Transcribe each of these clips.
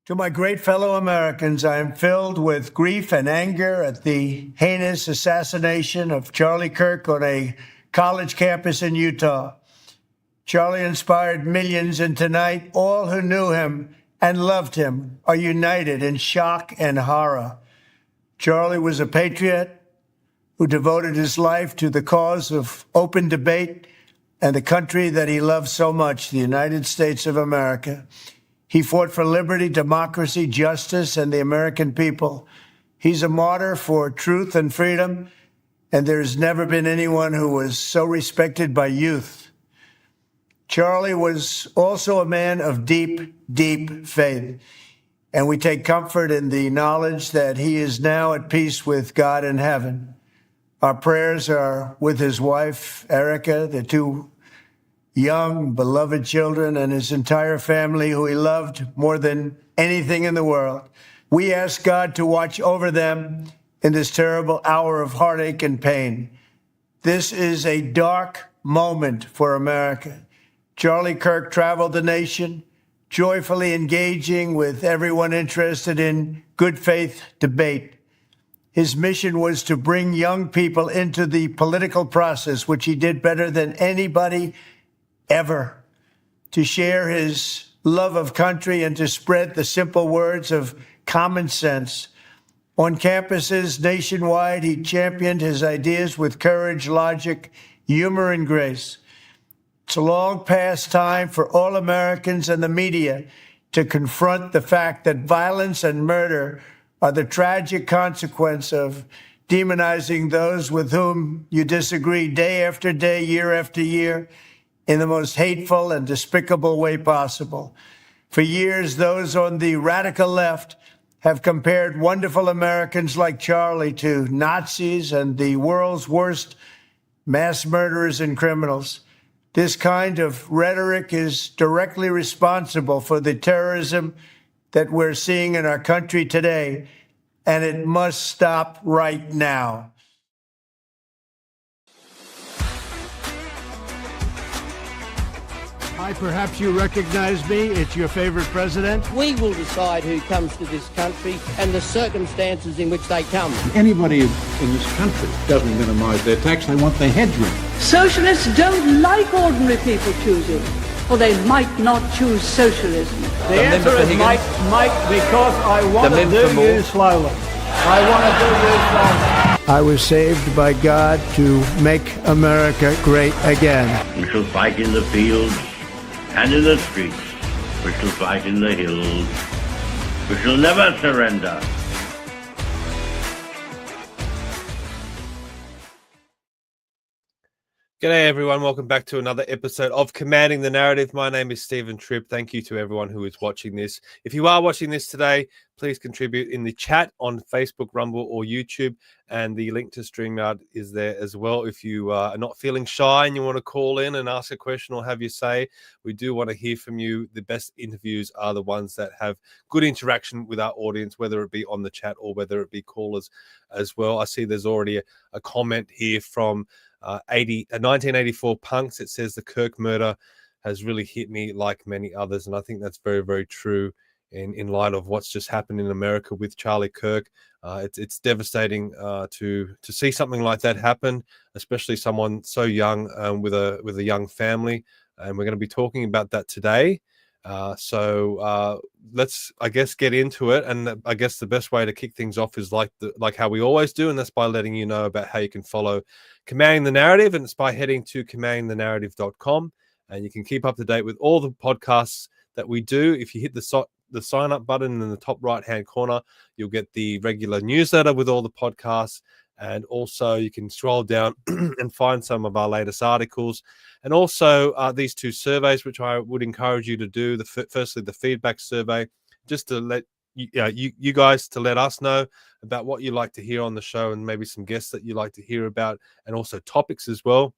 To my great fellow Americans, I am filled with grief and anger at the heinous assassination of Charlie Kirk on a college campus in Utah. Charlie inspired millions, and tonight, all who knew him and loved him are united in shock and horror. Charlie was a patriot who devoted his life to the cause of open debate and the country that he loved so much, the United States of America. He fought for liberty, democracy, justice, and the American people. He's a martyr for truth and freedom, and there's never been anyone who was so respected by youth. Charlie was also a man of deep, deep faith, and we take comfort in the knowledge that he is now at peace with God in heaven. Our prayers are with his wife, Erica, the two young, beloved children, and his entire family, who he loved more than anything in the world. We ask God to watch over them in this terrible hour of heartache and pain. This is a dark moment for America. Charlie Kirk traveled the nation, joyfully engaging with everyone interested in good faith debate. His mission was to bring young people into the political process, which he did better than anybody ever, to share his love of country and to spread the simple words of common sense. On campuses nationwide, he championed his ideas with courage, logic, humor, and grace. It's a long past time for all Americans and the media to confront the fact that violence and murder are the tragic consequence of demonizing those with whom you disagree day after day, year after year, in the most hateful and despicable way possible. For years, those on the radical left have compared wonderful Americans like Charlie to Nazis and the world's worst mass murderers and criminals. This kind of rhetoric is directly responsible for the terrorism that we're seeing in our country today, and it must stop right now. Hi, perhaps you recognize me. It's your favorite president. We will decide who comes to this country and the circumstances in which they come. Anybody in this country doesn't minimize their tax. They want their heads ripped. Socialists don't like ordinary people choosing, or they might not choose socialism. The answer is might, because I want to do you slowly. I want to do you slowly. I was saved by God to make America great again. We shall fight in the fields and in the streets. We shall fight in the hills. We shall never surrender. G'day everyone, welcome back to another episode of Commanding the Narrative. My name is Stephen Tripp. Thank you to everyone who is watching this. If you are watching this today, please contribute in the chat on Facebook, Rumble, or YouTube, and the link to StreamYard is there as well. If you are not feeling shy and you want to call in and ask a question or have your say, we do want to hear from you. The best interviews are the ones that have good interaction with our audience, whether it be on the chat or whether it be callers as well. I see there's already a comment here from 1984 Punks. It says the Kirk murder has really hit me like many others, and I think that's very, very true in light of what's just happened in America with Charlie Kirk. It's devastating to see something like that happen, especially someone so young with a young family, and we're going to be talking about that today. So let's, I guess, get into it. And I guess the best way to kick things off is like how we always do, and that's by letting you know about how you can follow Commanding the Narrative, and it's by heading to commandingthenarrative.com, and you can keep up to date with all the podcasts that we do. If you hit the sign up button in the top right hand corner, you'll get the regular newsletter with all the podcasts. And also you can scroll down and find some of our latest articles. And also these two surveys, which I would encourage you to do. Firstly, the feedback survey, just to let you guys to let us know about what you like to hear on the show, and maybe some guests that you like to hear about, and also topics as well.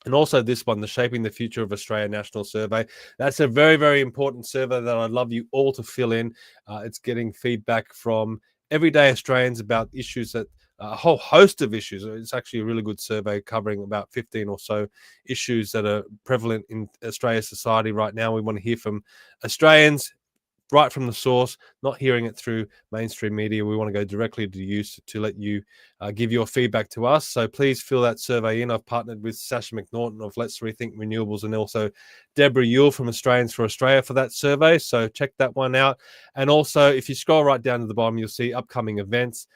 And also this one, the Shaping the Future of Australia National Survey. That's a very, very important survey that I'd love you all to fill in. It's getting feedback from everyday Australians about issues that a whole host of issues. It's actually a really good survey covering about 15 or so issues that are prevalent in Australia's society right now. We want to hear from Australians, right from the source, not hearing it through mainstream media. We want to go directly to you to let you give your feedback to us. So please fill that survey in. I've partnered with Sasha McNaughton of Let's Rethink Renewables and also Deborah Yule from Australians for Australia for that survey. So check that one out. And also, if you scroll right down to the bottom, you'll see upcoming events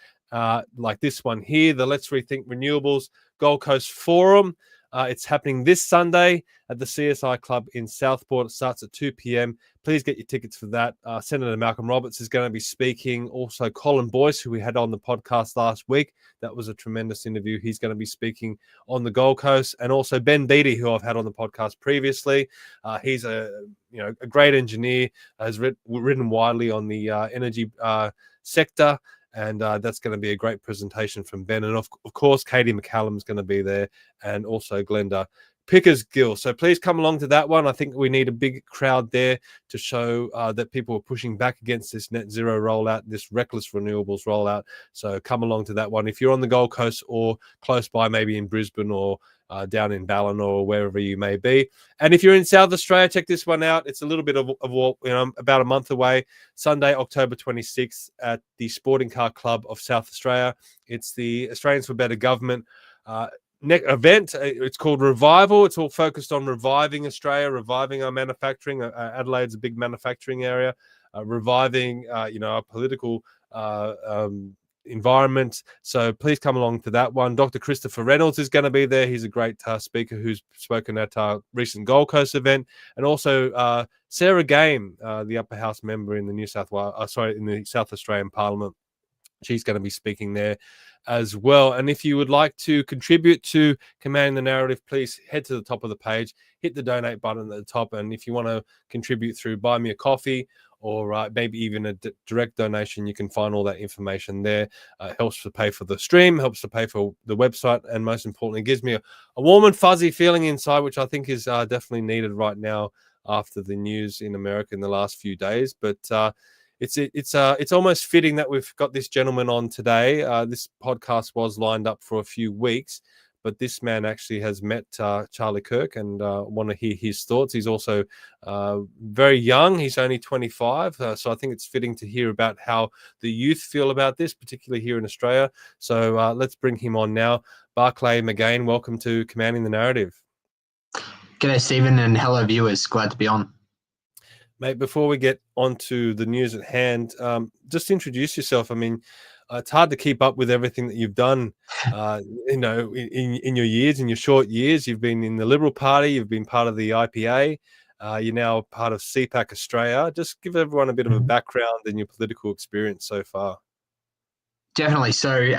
like this one here, the Let's Rethink Renewables Gold Coast Forum. It's happening this Sunday at the CSI Club in Southport. It starts at 2 p.m. Please get your tickets for that. Senator Malcolm Roberts is going to be speaking. Also, Colin Boyce, who we had on the podcast last week. That was a tremendous interview. He's going to be speaking on the Gold Coast. And also Ben Beattie, who I've had on the podcast previously. He's a great engineer, has written widely on the energy sector. And that's going to be a great presentation from Ben. And of course, Katie McCallum is going to be there, and also Glenda Pickersgill. So please come along to that one. I think we need a big crowd there to show that people are pushing back against this net zero rollout, this reckless renewables rollout. So come along to that one. If you're on the Gold Coast or close by, maybe in Brisbane or down in Ballina or wherever you may be. And if you're in South Australia, check this one out. It's a little bit of about a month away. Sunday, October 26th at the Sporting Car Club of South Australia. It's the Australians for Better Government event. It's called Revival. It's all focused on reviving Australia, reviving our manufacturing. Adelaide's a big manufacturing area. Reviving, our political environment. So please come along to that one. Dr. Christopher Reynolds is going to be there. He's a great speaker who's spoken at our recent Gold Coast event, and also Sarah Game, the upper house member in the in the South Australian Parliament. She's going to be speaking there as well. And if you would like to contribute to Commanding the Narrative, please head to the top of the page, hit the donate button at the top. And if you want to contribute through Buy Me a Coffee or maybe even a direct donation, you can find all that information there. It helps to pay for the stream, helps to pay for the website, and most importantly, it gives me a warm and fuzzy feeling inside, which I think is definitely needed right now after the news in America in the last few days. But it's almost fitting that we've got this gentleman on today. This podcast was lined up for a few weeks, but this man actually has met Charlie Kirk, and want to hear his thoughts. He's also very young. He's only 25, so I think it's fitting to hear about how the youth feel about this, particularly here in Australia. So let's bring him on now. Barclay McGain, welcome to Commanding the Narrative. G'day, Stephen, and hello, viewers. Glad to be on. Mate, before we get on to the news at hand, just introduce yourself. I mean, it's hard to keep up with everything that you've done, in your years, in your short years. You've been in the Liberal Party, you've been part of the IPA, you're now part of CPAC Australia. Just give everyone a bit of a background in your political experience so far. Definitely. So,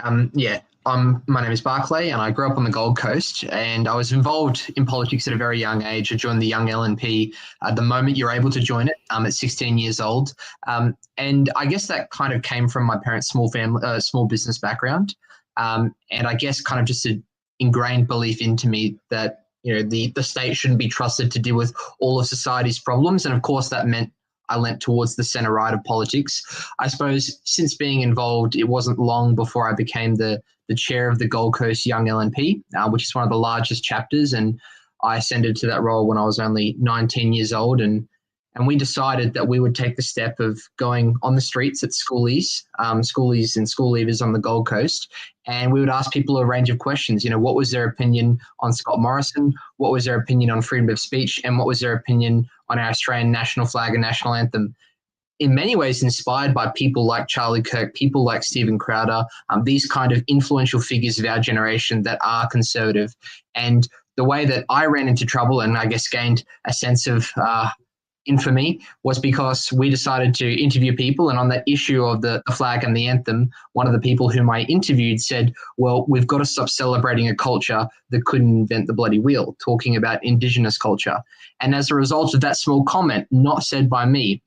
my name is Barclay, and I grew up on the Gold Coast, and I was involved in politics at a very young age. I joined the Young LNP the moment you're able to join it, at 16 years old. And I guess that kind of came from my parents' small business background. And I guess kind of just an ingrained belief into me that, the state shouldn't be trusted to deal with all of society's problems. And of course, that meant I leant towards the centre right of politics. I suppose since being involved, it wasn't long before I became the chair of the Gold Coast Young LNP, which is one of the largest chapters. And I ascended to that role when I was only 19 years old. And we decided that we would take the step of going on the streets at schoolies and school leavers on the Gold Coast. And we would ask people a range of questions. What was their opinion on Scott Morrison? What was their opinion on freedom of speech? And what was their opinion on our Australian national flag and national anthem? In many ways inspired by people like Charlie Kirk, people like Stephen Crowder, these kind of influential figures of our generation that are conservative. And the way that I ran into trouble and I guess gained a sense of infamy was because we decided to interview people, and on that issue of the flag and the anthem, one of the people whom I interviewed said, well, we've got to stop celebrating a culture that couldn't invent the bloody wheel, talking about Indigenous culture. And as a result of that small comment, not said by me,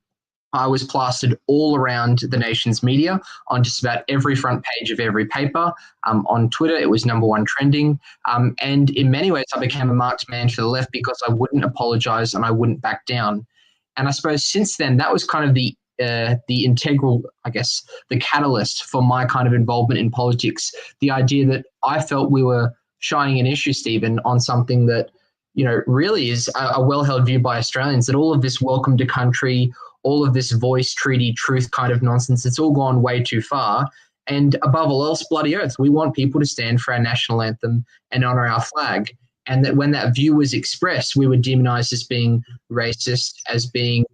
I was plastered all around the nation's media on just about every front page of every paper. On Twitter, it was #1 trending. And in many ways, I became a marked man for the left because I wouldn't apologize and I wouldn't back down. And I suppose since then, that was kind of the integral, I guess, the catalyst for my kind of involvement in politics. The idea that I felt we were shining an issue, Stephen, on something that, really is a well-held view by Australians, that all of this welcome to country, all of this voice, treaty, truth kind of nonsense. It's all gone way too far. And above all else, bloody oath, we want people to stand for our national anthem and honour our flag. And that when that view was expressed, we were demonised as being racist, as being,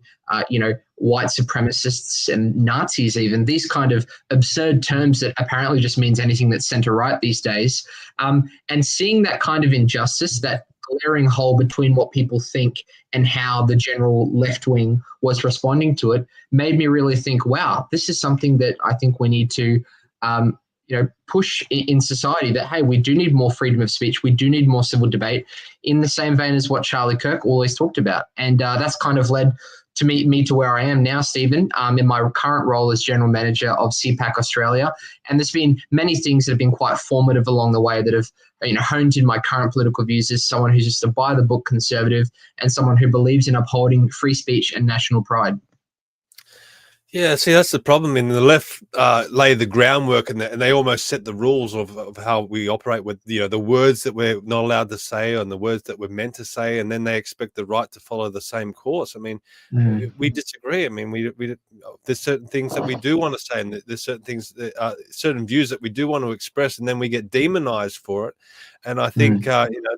white supremacists and Nazis even, these kind of absurd terms that apparently just means anything that's centre-right these days. And seeing that kind of injustice, that glaring hole between what people think and how the general left wing was responding to it, made me really think, wow, this is something that I think we need to push in society, that, hey, we do need more freedom of speech. We do need more civil debate, in the same vein as what Charlie Kirk always talked about. And that's kind of led to me to where I am now, Stephen, in my current role as General Manager of CPAC Australia. And there's been many things that have been quite formative along the way that have honed in my current political views as someone who's just a by-the-book conservative and someone who believes in upholding free speech and national pride. Yeah, see, that's the problem. In the left lay the groundwork, and they almost set the rules of how we operate with the words that we're not allowed to say and the words that we're meant to say, and then they expect the right to follow the same course. I mean, we disagree. I mean, we there's certain things that we do want to say, and there's certain things, certain views that we do want to express, and then we get demonized for it. And I think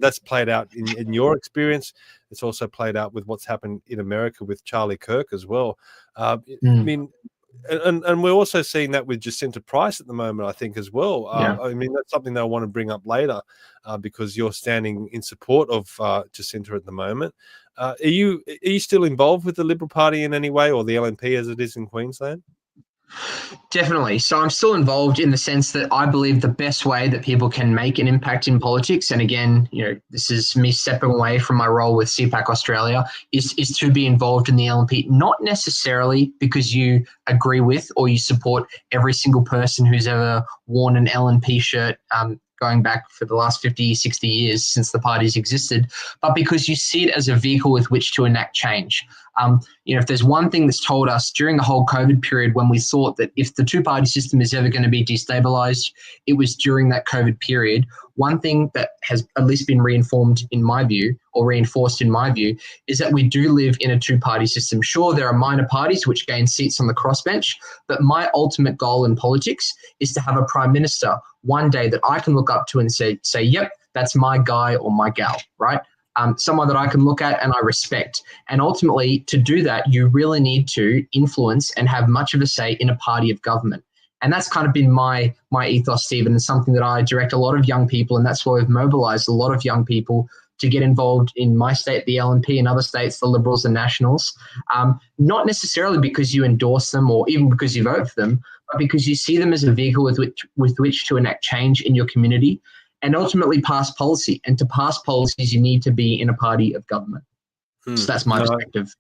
that's played out in your experience. It's also played out with what's happened in America with Charlie Kirk as well. I mean, and we're also seeing that with Jacinta Price at the moment, I think, as well. I mean, that's something that I want to bring up later because you're standing in support of Jacinta at the moment. Are you still involved with the Liberal Party in any way, or the LNP as it is in Queensland? Definitely. So I'm still involved in the sense that I believe the best way that people can make an impact in politics, and again, this is me stepping away from my role with CPAC Australia, is to be involved in the LNP, not necessarily because you agree with or you support every single person who's ever worn an LNP shirt going back for the last 50, 60 years since the party's existed, but because you see it as a vehicle with which to enact change. If there's one thing that's told us during the whole COVID period, when we thought that if the two-party system is ever going to be destabilized, it was during that COVID period. One thing that has at least been reinforced in my view, is that we do live in a two-party system. Sure, there are minor parties which gain seats on the crossbench, but my ultimate goal in politics is to have a prime minister one day that I can look up to and say, yep, that's my guy or my gal, right? Someone that I can look at and I respect. And ultimately, to do that, you really need to influence and have much of a say in a party of government. And that's kind of been my ethos, Stephen, and something that I direct a lot of young people, and that's why we've mobilised a lot of young people to get involved in my state, the LNP, in other states, the Liberals and Nationals, not necessarily because you endorse them or even because you vote for them, but because you see them as a vehicle with which to enact change in your community and ultimately pass policy. And to pass policies, you need to be in a party of government. So that's my perspective.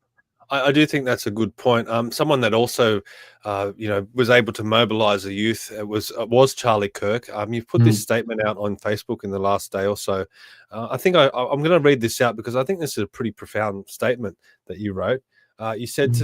I do think that's a good point. Someone that also, was able to mobilise the youth was Charlie Kirk. You've put this statement out on Facebook in the last day or so. I think I'm going to read this out because I think this is a pretty profound statement that you wrote. You said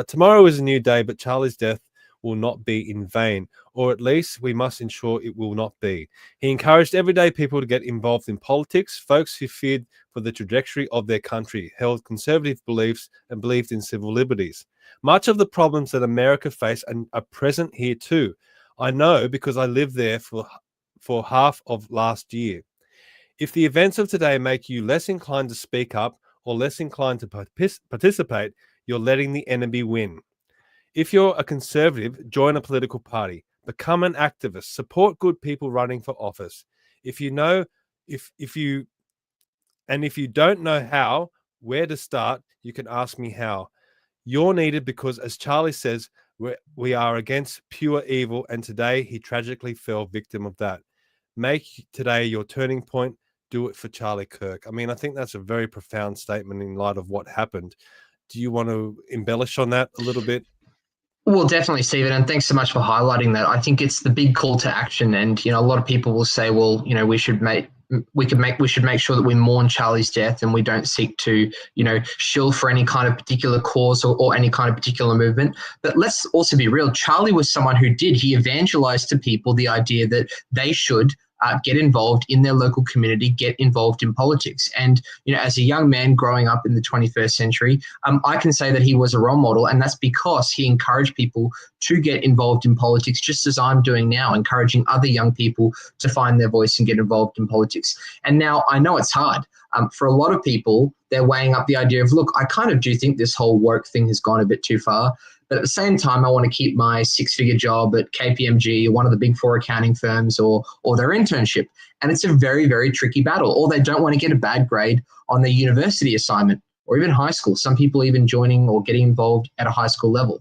tomorrow is a new day, but Charlie's death will not be in vain, or at least we must ensure it will not be. He encouraged everyday people to get involved in politics, folks who feared for the trajectory of their country, held conservative beliefs, and believed in civil liberties. Much of the problems that America face are present here too. I know because I lived there for half of last year. If the events of today make you less inclined to speak up or less inclined to participate, you're letting the enemy win. If you're a conservative, join a political party, become an activist, support good people running for office. If you don't know where to start, you can ask me how. You're needed because, as Charlie says, we are against pure evil, and today he tragically fell victim of that. Make today your turning point. Do it for Charlie Kirk. I mean, I think that's a very profound statement in light of what happened. Do you want to embellish on that a little bit? Well, definitely, Stephen, and thanks so much for highlighting that. I think it's the big call to action, and a lot of people will say, well, we should make sure that we mourn Charlie's death and we don't seek to, shill for any kind of particular cause or any kind of particular movement. But let's also be real. Charlie was someone who he evangelized to people the idea that they should get involved in their local community, get involved in politics. And, as a young man growing up in the 21st century, I can say that he was a role model, and that's because he encouraged people to get involved in politics, just as I'm doing now, encouraging other young people to find their voice and get involved in politics. And now I know it's hard. For a lot of people, they're weighing up the idea of, look, I kind of do think this whole woke thing has gone a bit too far. But at the same time, I want to keep my six-figure job at KPMG, one of the big four accounting firms, or their internship. And it's a very, very tricky battle. Or they don't want to get a bad grade on their university assignment or even high school. Some people even joining or getting involved at a high school level.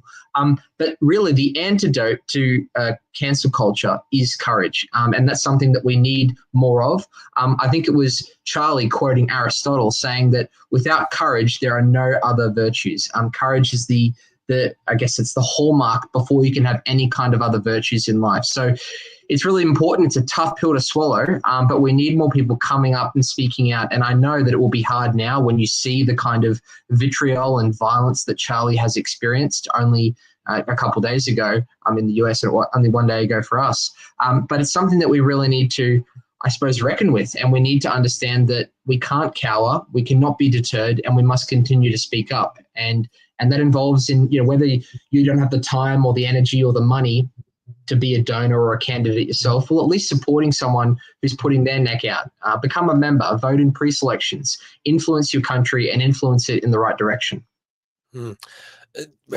But really, the antidote to cancel culture is courage. And that's something that we need more of. I think it was Charlie quoting Aristotle saying that without courage, there are no other virtues. Courage is I guess it's the hallmark before you can have any kind of other virtues in life. So it's really important. It's a tough pill to swallow, but we need more people coming up and speaking out. And I know that it will be hard now when you see the kind of vitriol and violence that Charlie has experienced only a couple of days ago in the US, and only one day ago for us. But it's something that we really need to, I suppose, reckon with. And we need to understand that we can't cower, we cannot be deterred, and we must continue to speak up. And that involves in, whether you don't have the time or the energy or the money to be a donor or a candidate yourself, well, at least supporting someone who's putting their neck out. Become a member, vote in pre-selections, influence your country and influence it in the right direction.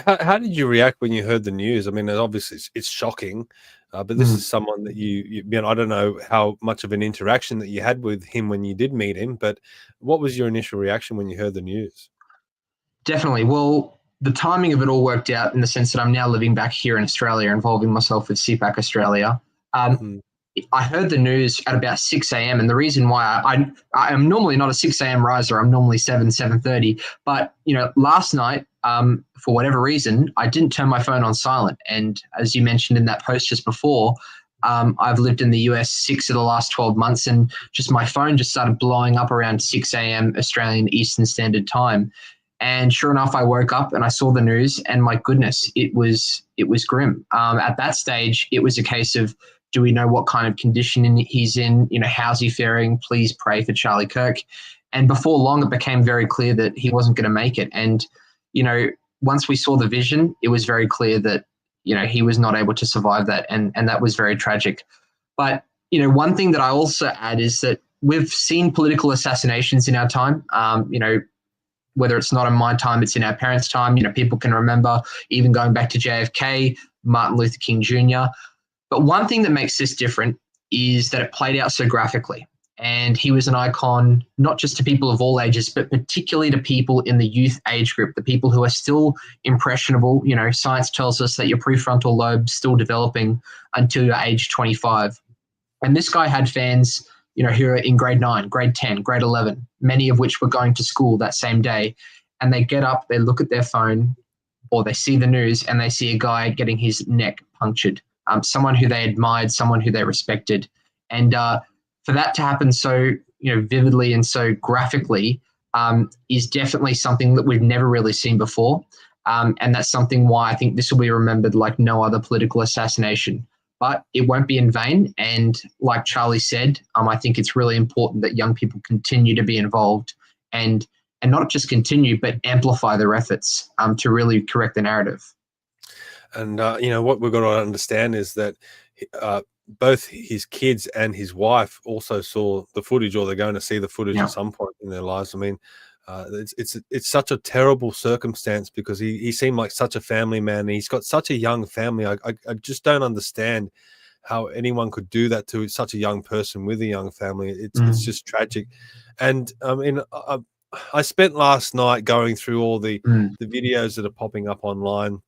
How did you react when you heard the news? I mean, obviously it's shocking, but this is someone that you I don't know how much of an interaction that you had with him when you did meet him, but what was your initial reaction when you heard the news? Definitely. Well, the timing of it all worked out in the sense that I'm now living back here in Australia, involving myself with CPAC Australia. I heard the news at about 6 a.m. And the reason why I am normally not a 6 a.m. riser, I'm normally 7:30. But, last night, for whatever reason, I didn't turn my phone on silent. And as you mentioned in that post just before, I've lived in the US 6 of the last 12 months, and just my phone just started blowing up around 6 a.m. Australian Eastern Standard Time. And sure enough, I woke up and I saw the news, and my goodness, it was grim. At that stage, it was a case of, do we know what kind of condition he's in? How's he faring? Please pray for Charlie Kirk. And before long, it became very clear that he wasn't going to make it. And, once we saw the vision, it was very clear that, he was not able to survive that. And that was very tragic. But, one thing that I also add is that we've seen political assassinations in our time. Whether it's not in my time, it's in our parents' time. People can remember even going back to JFK, Martin Luther King Jr. But one thing that makes this different is that it played out so graphically. And he was an icon, not just to people of all ages, but particularly to people in the youth age group, the people who are still impressionable. Science tells us that your prefrontal lobe's still developing until you're age 25. And this guy had fans who are in grade 9, grade 10, grade 11, many of which were going to school that same day. And they get up, they look at their phone, or they see the news, and they see a guy getting his neck punctured, someone who they admired, someone who they respected. And for that to happen so vividly and so graphically is definitely something that we've never really seen before. And that's something why I think this will be remembered like no other political assassination. But it won't be in vain. And like Charlie said, I think it's really important that young people continue to be involved and not just continue, but amplify their efforts to really correct the narrative. And, what we've got to understand is that both his kids and his wife also saw the footage, or they're going to see the footage at some point in their lives. I mean, it's such a terrible circumstance because he seemed like such a family man. And he's got such a young family. I just don't understand how anyone could do that to such a young person with a young family. It's just tragic. And I mean, I spent last night going through all the videos that are popping up online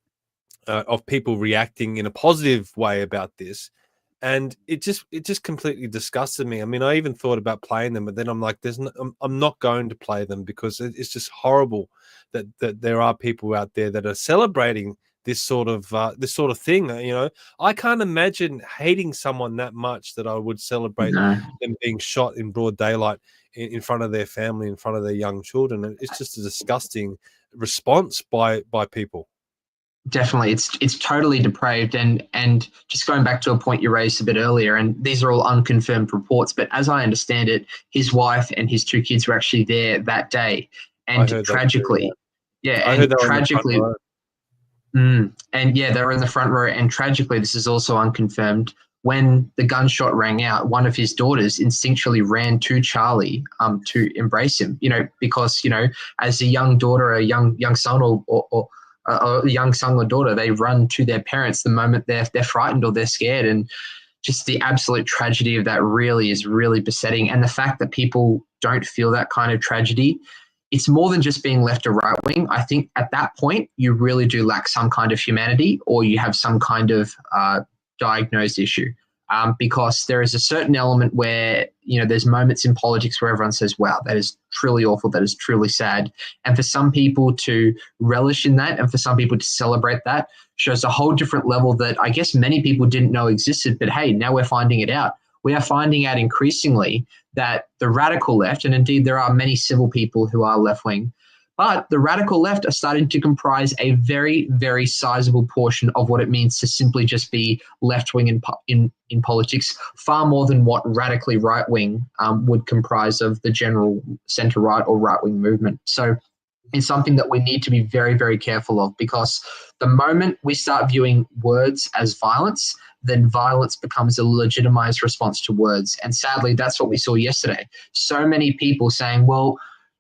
of people reacting in a positive way about this. And it just completely disgusted me. I mean, I even thought about playing them, but then I'm like, I'm not going to play them because it's just horrible that there are people out there that are celebrating this sort of thing. I can't imagine hating someone that much that I would celebrate them being shot in broad daylight in front of their family, in front of their young children. And it's just a disgusting response by people. Definitely, it's totally depraved, and just going back to a point you raised a bit earlier, and these are all unconfirmed reports, but as I understand it, his wife and his 2 kids were actually there that day, I and heard that too, tragically, I heard they were in the front row. And yeah, they were in the front row, and tragically, this is also unconfirmed. When the gunshot rang out, one of his daughters instinctually ran to Charlie to embrace him, because as a young daughter, a young son, or a young son or daughter, they run to their parents the moment they're frightened or they're scared. And just the absolute tragedy of that is really besetting. And the fact that people don't feel that kind of tragedy, it's more than just being left or right wing. I think at that point, you really do lack some kind of humanity, or you have some kind of diagnosed issue. Because there is a certain element where, there's moments in politics where everyone says, wow, that is truly awful, that is truly sad. And for some people to relish in that, and for some people to celebrate that, shows a whole different level that I guess many people didn't know existed. But hey, now we're finding it out. We are finding out increasingly that the radical left, and indeed there are many civil people who are left-wing, but the radical left are starting to comprise a very, very sizable portion of what it means to simply just be left-wing in politics, far more than what radically right-wing would comprise of the general centre-right or right-wing movement. So it's something that we need to be very, very careful of, because the moment we start viewing words as violence, then violence becomes a legitimized response to words. And sadly, that's what we saw yesterday. So many people saying, well,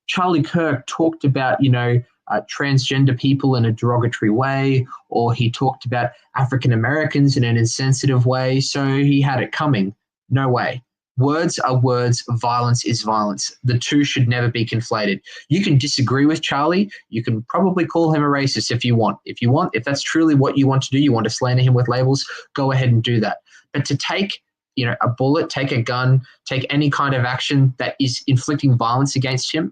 Charlie Kirk talked about, transgender people in a derogatory way, or he talked about African Americans in an insensitive way, so he had it coming. No way. Words are words. Violence is violence. The two should never be conflated. You can disagree with Charlie. You can probably call him a racist if you want. If that's truly what you want to do, you want to slander him with labels, go ahead and do that. But to take a bullet, take a gun, take any kind of action that is inflicting violence against him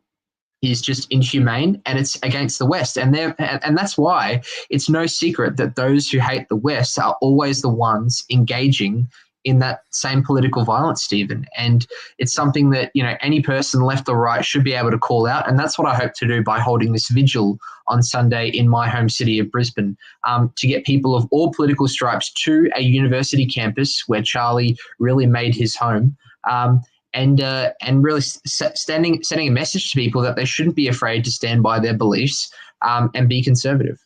is just inhumane, and it's against the West. And that's why it's no secret that those who hate the West are always the ones engaging in that same political violence, Stephen. And it's something that, any person left or right should be able to call out. And that's what I hope to do by holding this vigil on Sunday in my home city of Brisbane, to get people of all political stripes to a university campus where Charlie really made his home. And really sending a message to people that they shouldn't be afraid to stand by their beliefs and be conservative.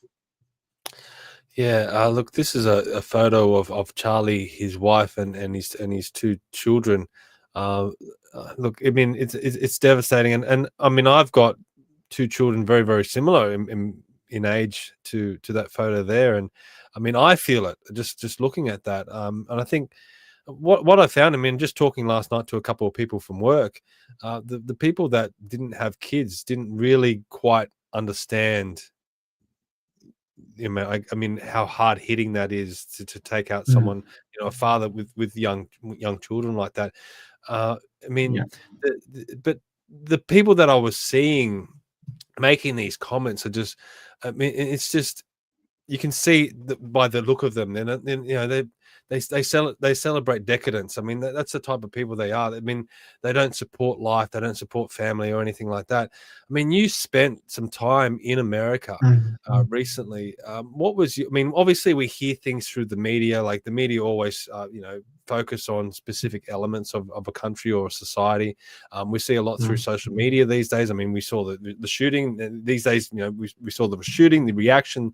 Yeah, look, this is a photo of Charlie, his wife, and his 2 children. Look, I mean, it's devastating, and I mean, I've got 2 children very, very similar in age to that photo there, and I mean, I feel it just looking at that, and I think. What I found, I mean, just talking last night to a couple of people from work, the people that didn't have kids didn't really quite understand, I mean, how hard hitting that is to take out someone, a father with young children like that. I mean, but the people that I was seeing making these comments are just, I mean, it's just, you can see by the look of them, they celebrate decadence. I mean, that's the type of people they are. I mean, they don't support life, they don't support family or anything like that. I mean, you spent some time in America recently. What was I mean, obviously we hear things through the media, like the media always, focus on specific elements of a country or a society. We see a lot through social media these days. I mean, we saw the shooting these days. We saw the shooting, the reaction,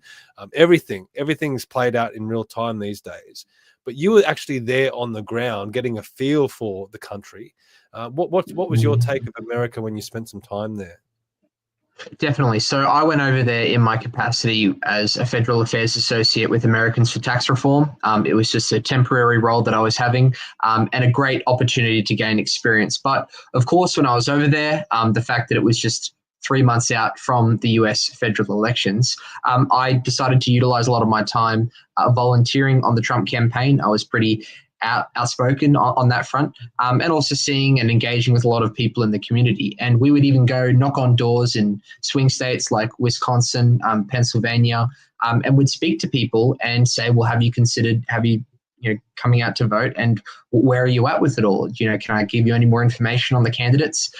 everything's played out in real time these days. But you were actually there on the ground, getting a feel for the country. What was your take of America when you spent some time there? Definitely. So I went over there in my capacity as a federal affairs associate with Americans for Tax Reform. It was just a temporary role that I was having, and a great opportunity to gain experience. But of course, when I was over there, the fact that it was just 3 months out from the US federal elections, I decided to utilize a lot of my time volunteering on the Trump campaign. I was pretty outspoken on that front, and also seeing and engaging with a lot of people in the community. And we would even go knock on doors in swing states like Wisconsin, Pennsylvania, and would speak to people and say, well, have you coming out to vote, and where are you at with it all? Can I give you any more information on the candidates?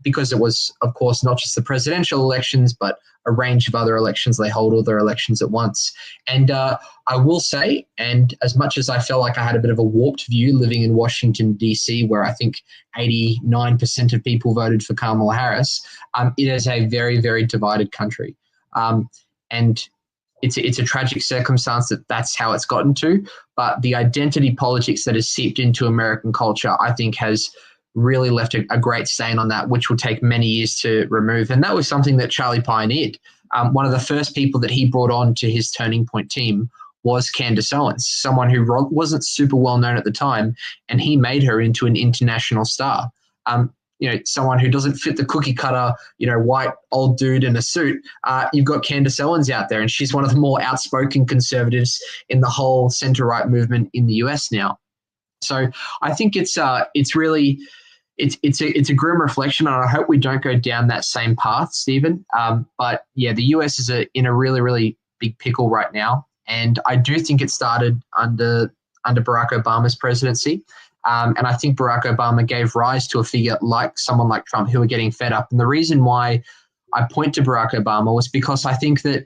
Because it was, of course, not just the presidential elections, but a range of other elections. They hold all their elections at once. And I will say, and as much as I felt like I had a bit of a warped view living in Washington, D.C., where I think 89% of people voted for Kamala Harris, it is a very, very divided country. And it's a tragic circumstance that that's how it's gotten to. But the identity politics that has seeped into American culture, I think, has really left a great stain on that, which will take many years to remove. And that was something that Charlie pioneered. One of the first people that he brought on to his Turning Point team was Candace Owens, someone who wasn't super well known at the time, and he made her into an international star. Someone who doesn't fit the cookie cutter, white old dude in a suit. You've got Candace Owens out there, and she's one of the more outspoken conservatives in the whole center-right movement in the US now. So I think it's a grim reflection, and I hope we don't go down that same path, Stephen. But yeah, the US is in a really, really big pickle right now, and I do think it started under Barack Obama's presidency. And I think Barack Obama gave rise to a figure like someone like Trump who are getting fed up. And the reason why I point to Barack Obama was because I think that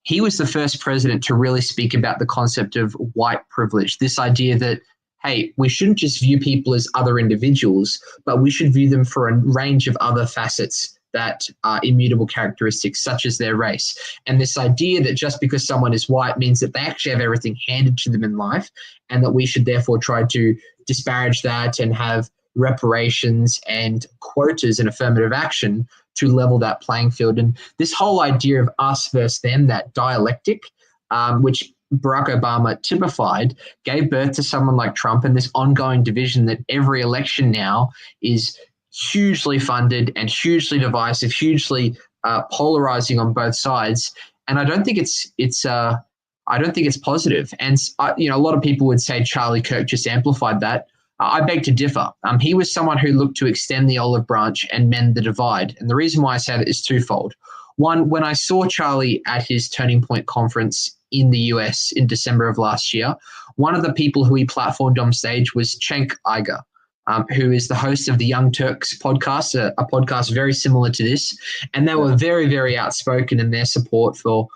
he was the first president to really speak about the concept of white privilege, this idea that, hey, we shouldn't just view people as other individuals, but we should view them for a range of other facets that are immutable characteristics, such as their race. And this idea that just because someone is white means that they actually have everything handed to them in life, and that we should therefore try to disparage that and have reparations and quotas and affirmative action to level that playing field. And this whole idea of us versus them, that dialectic, which Barack Obama typified, gave birth to someone like Trump, and this ongoing division that every election now is hugely funded and hugely divisive, hugely polarizing on both sides. And I don't think it's positive. And a lot of people would say Charlie Kirk just amplified that. I beg to differ. He was someone who looked to extend the olive branch and mend the divide. And the reason why I say that is twofold. One, when I saw Charlie at his Turning Point conference in the US in December of last year, one of the people who he platformed on stage was Cenk Uygur, who is the host of the Young Turks podcast, a podcast very similar to this. And they were very, very outspoken in their support for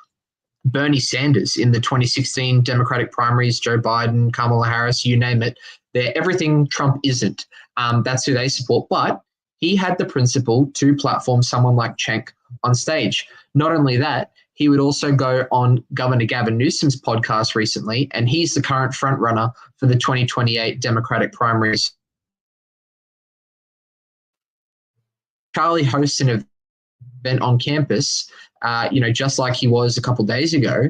Bernie Sanders in the 2016 Democratic primaries, Joe Biden, Kamala Harris, you name it. They're everything Trump isn't. That's who they support. But he had the principle to platform someone like Cenk on stage. Not only that, he would also go on Governor Gavin Newsom's podcast recently, and he's the current front runner for the 2028 Democratic primaries. Charlie hosts an event on campus, just like he was a couple of days ago.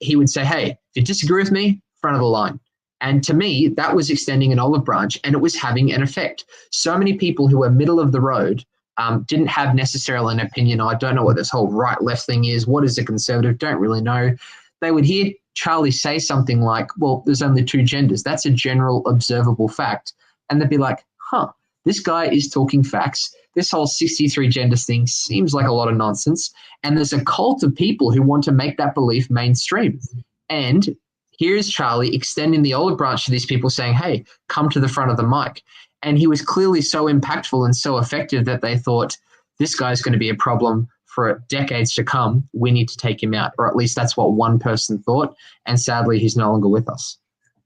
He would say, hey, if you disagree with me, front of the line. And to me, that was extending an olive branch, and it was having an effect. So many people who were middle of the road didn't have necessarily an opinion. I don't know what this whole right-left thing is. What is a conservative? Don't really know. They would hear Charlie say something like, well, there's only two genders. That's a general observable fact. And they'd be like, this guy is talking facts. This whole 63 genders thing seems like a lot of nonsense. And there's a cult of people who want to make that belief mainstream. And here's Charlie extending the olive branch to these people saying, hey, come to the front of the mic. And he was clearly so impactful and so effective that they thought, this guy's going to be a problem for decades to come. We need to take him out. Or at least that's what one person thought. And sadly, he's no longer with us.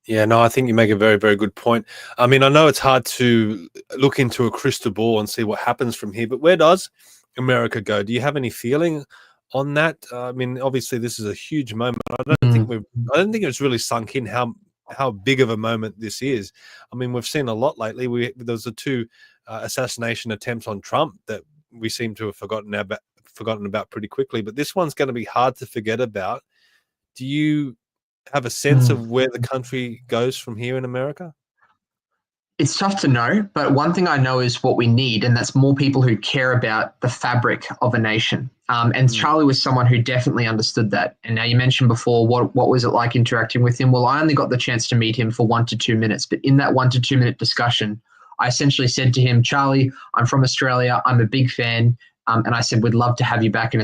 Yeah, no, I think you make a very, very good point. I mean, I know it's hard to look into a crystal ball and see what happens from here, but where does America go? Do you have any feeling on that? I mean, obviously, this is a huge moment. I don't think it's really sunk in how big of a moment this is. I mean, we've seen a lot lately. There was the two assassination attempts on Trump that we seem to have forgotten about pretty quickly, but this one's going to be hard to forget about. Do you have a sense of where the country goes from here in America? It's tough to know, but one thing I know is what we need, and that's more people who care about the fabric of a nation. And Charlie was someone who definitely understood that. And now you mentioned before, what was it like interacting with him? Well, I only got the chance to meet him for 1 to 2 minutes, but in that 1 to 2 minute discussion, I essentially said to him, Charlie, I'm from Australia. I'm a big fan. And I said, we'd love to have you back in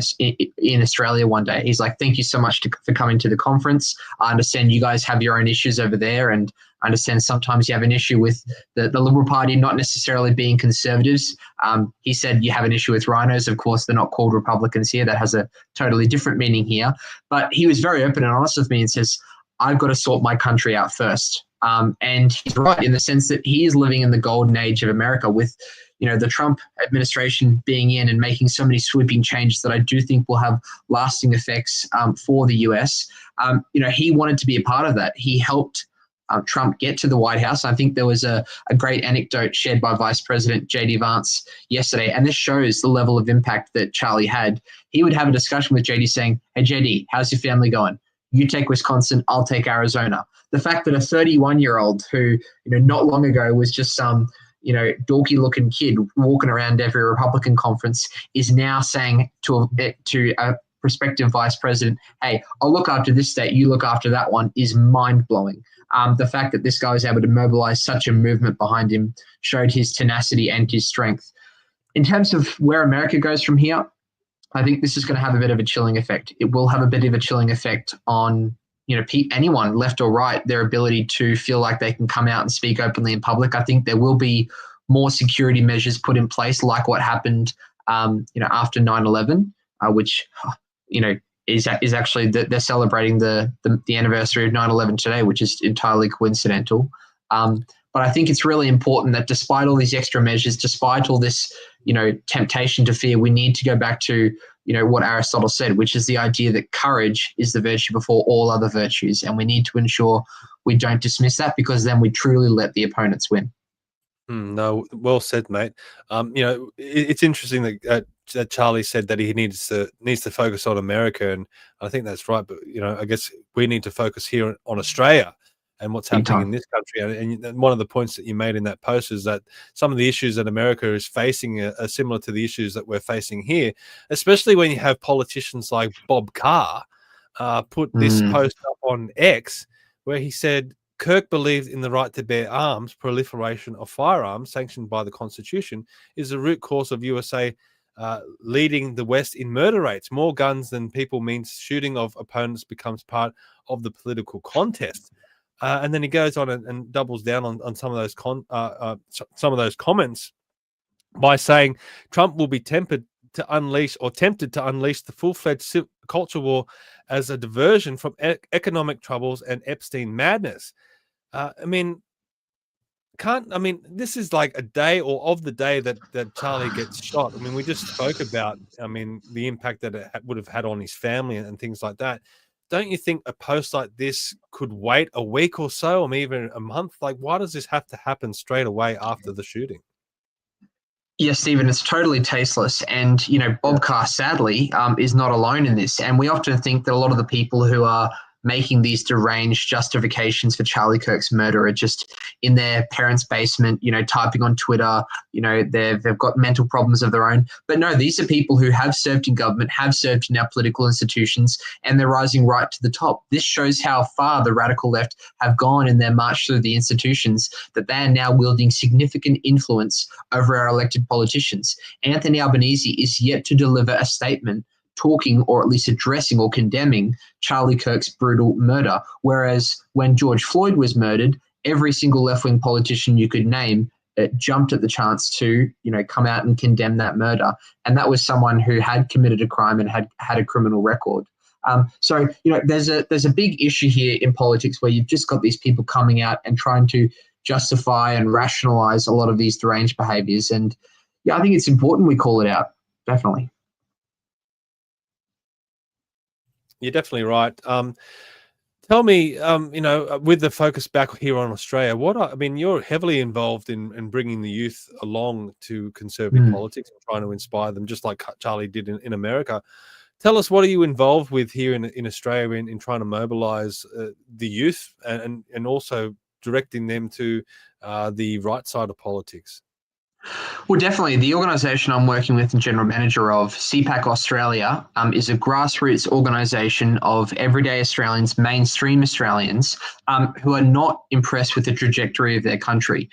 Australia one day. He's like, thank you so much for coming to the conference. I understand you guys have your own issues over there, and I understand sometimes you have an issue with the Liberal Party not necessarily being conservatives. He said you have an issue with rhinos. Of course, they're not called Republicans here. That has a totally different meaning here. But he was very open and honest with me and says, I've got to sort my country out first. And he's right in the sense that he is living in the golden age of America with, the Trump administration being in and making so many sweeping changes that I do think will have lasting effects for the US. He wanted to be a part of that. He helped Trump get to the White House. I think there was a great anecdote shared by Vice President J.D. Vance yesterday, and this shows the level of impact that Charlie had. He would have a discussion with J.D. saying, hey, J.D., how's your family going? You take Wisconsin, I'll take Arizona. The fact that a 31-year-old who, not long ago was just some, dorky-looking kid walking around every Republican conference is now saying to a prospective vice president, hey, I'll look after this state, you look after that one, is mind-blowing. The fact that this guy was able to mobilize such a movement behind him showed his tenacity and his strength. In terms of where America goes from here, I think this is going to have a bit of a chilling effect. It will have a bit of a chilling effect on, anyone, left or right, their ability to feel like they can come out and speak openly in public. I think there will be more security measures put in place, like what happened, after 9/11, which, is actually they're celebrating the anniversary of 9/11 today, which is entirely coincidental. But I think it's really important that despite all these extra measures, despite all this, temptation to fear, we need to go back to, what Aristotle said, which is the idea that courage is the virtue before all other virtues. And we need to ensure we don't dismiss that, because then we truly let the opponents win. No, well said, mate. It's interesting that Charlie said that he needs to focus on America, and I think that's right. But I guess we need to focus here on Australia and what's happening in this country. And one of the points that you made in that post is that some of the issues that America is facing are similar to the issues that we're facing here, especially when you have politicians like Bob Carr put this post up on X, where he said, Kirk believes in the right to bear arms. Proliferation of firearms sanctioned by the Constitution is the root cause of USA leading the West in murder rates. More guns than people means shooting of opponents becomes part of the political contest. And then he goes on and doubles down on some of those comments by saying Trump will be tempted to unleash the full-fledged culture war as a diversion from economic troubles and Epstein madness. This is like a day or of the day that Charlie gets shot. We just spoke about, the impact that it would have had on his family and things like that. Don't you think a post like this could wait a week or so, or even a month? Like, why does this have to happen straight away after the shooting? Yes, Stephen, it's totally tasteless. And, Bob Carr, sadly, is not alone in this. And we often think that a lot of the people who are making these deranged justifications for Charlie Kirk's murder are just in their parents' basement, typing on Twitter, they've got mental problems of their own. But no, these are people who have served in government, have served in our political institutions, and they're rising right to the top. This shows how far the radical left have gone in their march through the institutions, that they are now wielding significant influence over our elected politicians. Anthony Albanese is yet to deliver a statement talking or at least addressing or condemning Charlie Kirk's brutal murder. Whereas when George Floyd was murdered, every single left-wing politician you could name jumped at the chance to, come out and condemn that murder. And that was someone who had committed a crime and had a criminal record. So there's a big issue here in politics where you've just got these people coming out and trying to justify and rationalize a lot of these deranged behaviors. And yeah, I think it's important we call it out, definitely. You're definitely right. Tell me, with the focus back here on Australia, you're heavily involved in bringing the youth along to conservative politics and trying to inspire them, just like Charlie did in America. Tell us, what are you involved with here in Australia in trying to mobilize the youth and also directing them to the right side of politics? Well, definitely. The organisation I'm working with and general manager of, CPAC Australia, is a grassroots organisation of everyday Australians, mainstream Australians, who are not impressed with the trajectory of their country.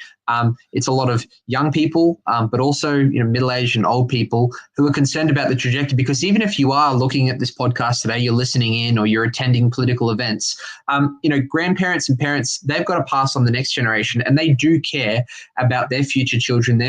It's a lot of young people, but also middle-aged and old people who are concerned about the trajectory. Because even if you are looking at this podcast today, you're listening in or you're attending political events, grandparents and parents, they've got to pass on the next generation, and they do care about their future children,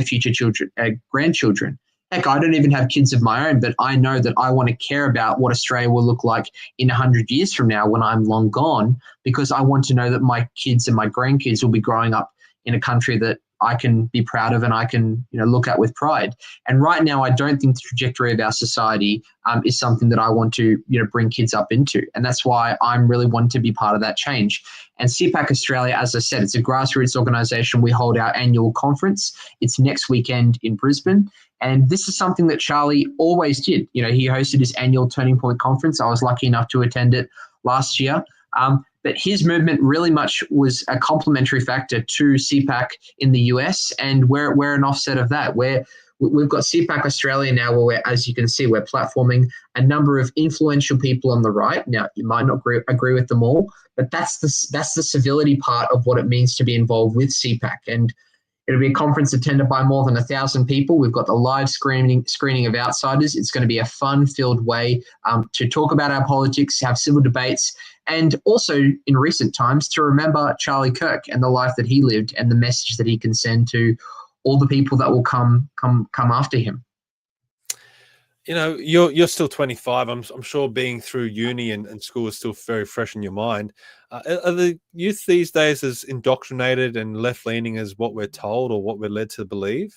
grandchildren. Heck, I don't even have kids of my own, but I know that I want to care about what Australia will look like in 100 years from now when I'm long gone, because I want to know that my kids and my grandkids will be growing up in a country that I can be proud of and I can look at with pride. And right now, I don't think the trajectory of our society is something that I want to bring kids up into. And that's why I'm really wanting to be part of that change. And CPAC Australia, as I said, it's a grassroots organisation. We hold our annual conference. It's next weekend in Brisbane. And this is something that Charlie always did. He hosted his annual Turning Point conference. I was lucky enough to attend it last year. But his movement really much was a complementary factor to CPAC in the US, and we're an offset of that. We've got CPAC Australia now, where as you can see, we're platforming a number of influential people on the right. Now, you might not agree with them all, but that's the civility part of what it means to be involved with CPAC. And it'll be a conference attended by more than 1,000 people. We've got the live screening of Outsiders. It's going to be a fun-filled way to talk about our politics, have civil debates, and also in recent times to remember Charlie Kirk and the life that he lived and the message that he can send to all the people that will come after him. You're still 25. I'm sure being through uni and school is still very fresh in your mind. Are the youth these days as indoctrinated and left-leaning as what we're told or what we're led to believe?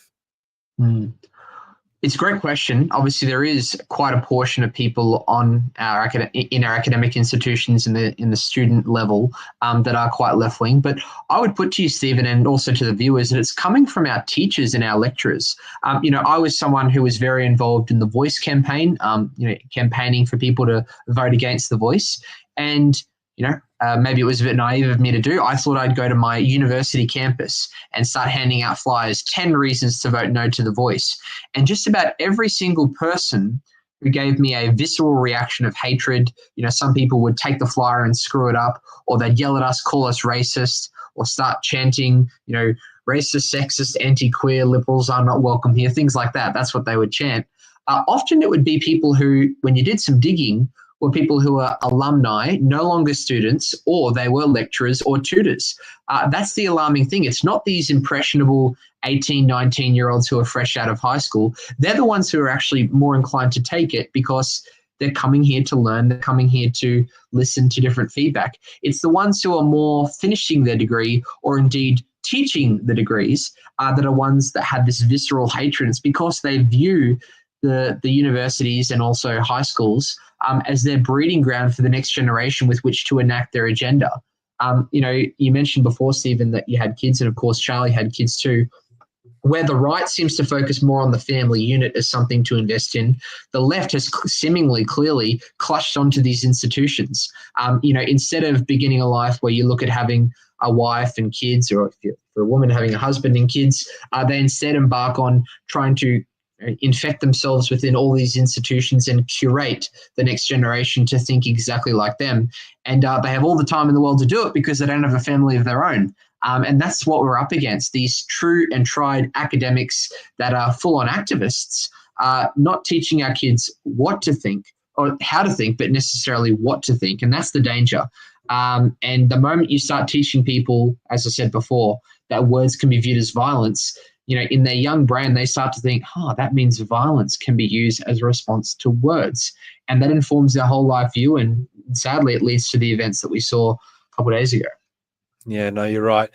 It's a great question. Obviously, there is quite a portion of people in our academic institutions in the student level that are quite left-wing. But I would put to you, Stephen, and also to the viewers, that it's coming from our teachers and our lecturers. I was someone who was very involved in the Voice campaign, campaigning for people to vote against the Voice. And maybe it was a bit naive of me to do. I thought I'd go to my university campus and start handing out flyers, 10 reasons to vote no to the Voice. And just about every single person who gave me a visceral reaction of hatred, some people would take the flyer and screw it up, or they'd yell at us, call us racist, or start chanting, racist, sexist, anti-queer, liberals are not welcome here, things like that. That's what they would chant. Often it would be people who, when you did some digging, were people who are alumni, no longer students, or they were lecturers or tutors. That's the alarming thing. It's not these impressionable 18, 19-year-olds who are fresh out of high school. They're the ones who are actually more inclined to take it because they're coming here to learn. They're coming here to listen to different feedback. It's the ones who are more finishing their degree or indeed teaching the degrees that are ones that have this visceral hatred. It's because they view the universities and also high schools as their breeding ground for the next generation with which to enact their agenda. You mentioned before, Stephen, that you had kids, and of course Charlie had kids too. Where the right seems to focus more on the family unit as something to invest in, the left has seemingly clearly clutched onto these institutions. Instead of beginning a life where you look at having a wife and kids, or if you're for a woman having a husband and kids, they instead embark on trying to infect themselves within all these institutions and curate the next generation to think exactly like them. And they have all the time in the world to do it because they don't have a family of their own. And that's what we're up against, these true and tried academics that are full-on activists, not teaching our kids what to think or how to think, but necessarily what to think. And that's the danger. And the moment you start teaching people, as I said before, that words can be viewed as violence, in their young brain, they start to think, that means violence can be used as a response to words. And that informs their whole life view. And sadly, it leads to the events that we saw a couple of days ago. Yeah, no, you're right.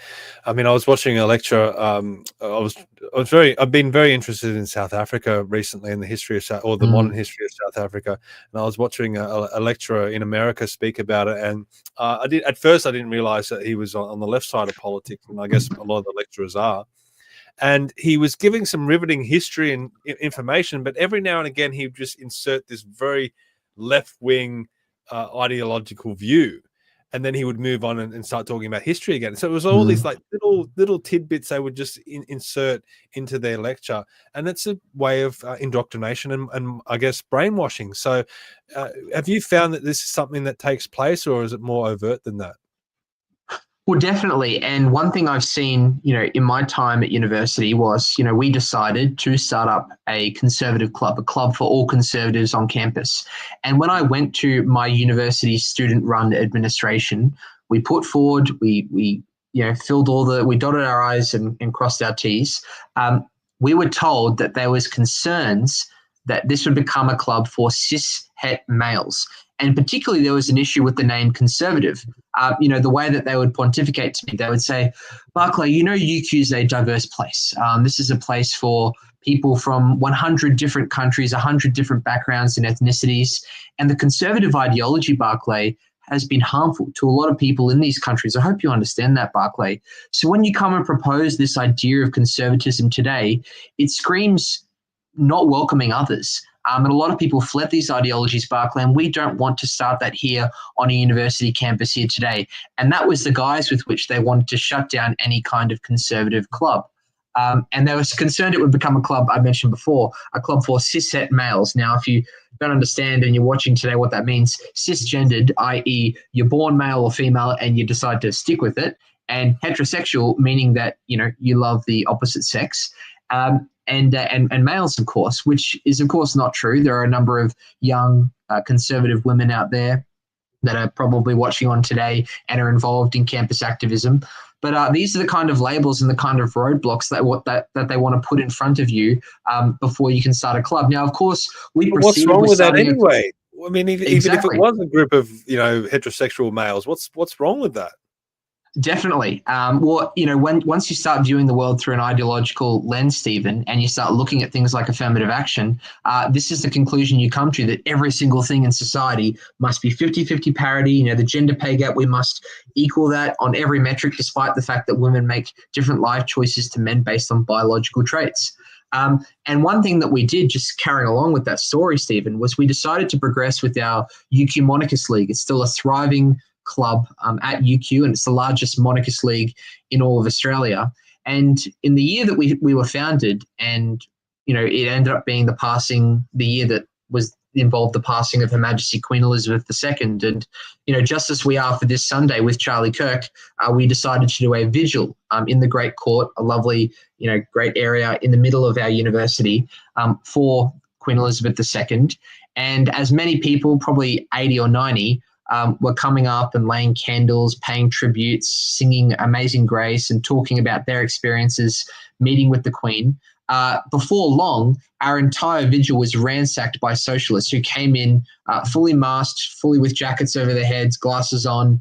I mean, I was watching a lecture. I've been very interested in South Africa recently, in the history of the modern history of South Africa. And I was watching a lecturer in America speak about it. And at first I didn't realize that he was on the left side of politics. And I guess a lot of the lecturers are. And he was giving some riveting history and information, but every now and again, he would just insert this very left-wing ideological view. And then he would move on and start talking about history again. So it was all these like little tidbits they would just insert into their lecture. And it's a way of indoctrination and I guess brainwashing. So have you found that this is something that takes place, or is it more overt than that? Well, definitely. And one thing I've seen, in my time at university was, we decided to start up a conservative club, a club for all conservatives on campus. And when I went to my university student-run administration, we put forward, we filled we dotted our I's and crossed our T's. We were told that there was concerns that this would become a club for cis-het males. And particularly there was an issue with the name conservative. The way that they would pontificate to me, they would say, Barclay, UQ is a diverse place. This is a place for people from 100 different countries, 100 different backgrounds and ethnicities. And the conservative ideology, Barclay, has been harmful to a lot of people in these countries. I hope you understand that, Barclay. So when you come and propose this idea of conservatism today, it screams not welcoming others. And a lot of people fled these ideologies, Barclay, and we don't want to start that here on a university campus here today. And that was the guise with which they wanted to shut down any kind of conservative club. And they were concerned it would become a club, I mentioned before, a club for cis-het males. Now, if you don't understand and you're watching today what that means, cisgendered, i.e. you're born male or female and you decide to stick with it, and heterosexual, meaning that, you love the opposite sex. And males, of course, which is, of course, not true. There are a number of young conservative women out there that are probably watching on today and are involved in campus activism. But these are the kind of labels and the kind of roadblocks that they want to put in front of you before you can start a club. Now, of course, what's wrong with that anyway? I mean, even if Exactly. it was a group of heterosexual males, what's wrong with that? Definitely. Once you start viewing the world through an ideological lens, Stephen, and you start looking at things like affirmative action, this is the conclusion you come to, that every single thing in society must be 50-50 parity. The gender pay gap, we must equal that on every metric, despite the fact that women make different life choices to men based on biological traits. And one thing that we did, just carrying along with that story, Stephen, was we decided to progress with our UQ Monarchist League. It's still a thriving club at UQ, and it's the largest monarchist league in all of Australia. And in the year that we were founded, and it ended up being the year that was involved the passing of Her Majesty Queen Elizabeth II. And just as we are for this Sunday with Charlie Kirk, we decided to do a vigil in the Great Court, a lovely great area in the middle of our university, for Queen Elizabeth II. And as many people, probably 80 or 90, were coming up and laying candles, paying tributes, singing Amazing Grace, and talking about their experiences meeting with the Queen. Before long, our entire vigil was ransacked by socialists who came in fully masked, fully with jackets over their heads, glasses on,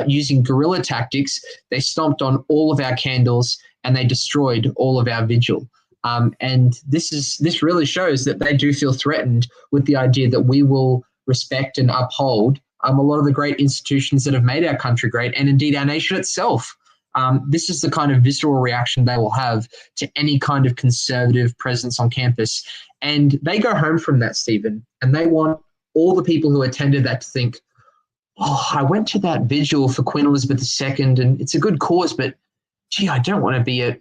using guerrilla tactics. They stomped on all of our candles and they destroyed all of our vigil. And this really shows that they do feel threatened with the idea that we will respect and uphold a lot of the great institutions that have made our country great, and indeed our nation itself. This is the kind of visceral reaction they will have to any kind of conservative presence on campus. And they go home from that, Stephen, and they want all the people who attended that to think, I went to that vigil for Queen Elizabeth II and it's a good cause, but gee, I don't want to be at,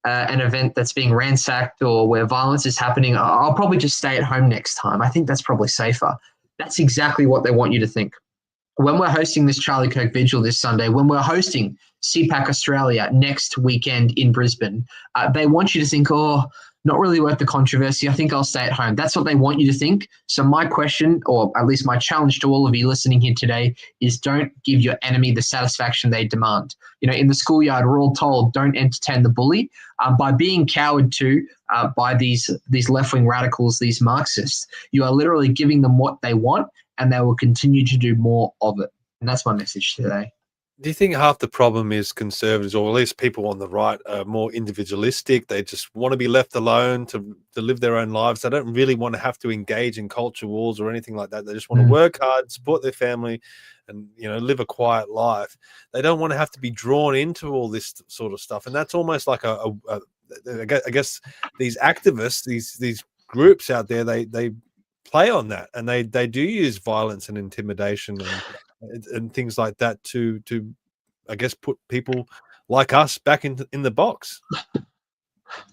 an event that's being ransacked or where violence is happening. I'll probably just stay at home next time. I think that's probably safer. That's exactly what they want you to think. When we're hosting this Charlie Kirk vigil this Sunday, when we're hosting CPAC Australia next weekend in Brisbane, they want you to think, not really worth the controversy. I think I'll stay at home. That's what they want you to think. So my question, or at least my challenge to all of you listening here today, is don't give your enemy the satisfaction they demand. In the schoolyard, we're all told don't entertain the bully. By being cowed to by these left-wing radicals, these Marxists, you are literally giving them what they want, and they will continue to do more of it. And that's my message today. Do you think half the problem is conservatives, or at least people on the right, are more individualistic? They just want to be left alone to live their own lives. They don't really want to have to engage in culture wars or anything like that. They just want to work hard, support their family, and live a quiet life. They don't want to have to be drawn into all this sort of stuff. And that's almost like I guess these activists, these groups out there, they play on that, and they do use violence and intimidation and things like that to I guess put people like us back in the box.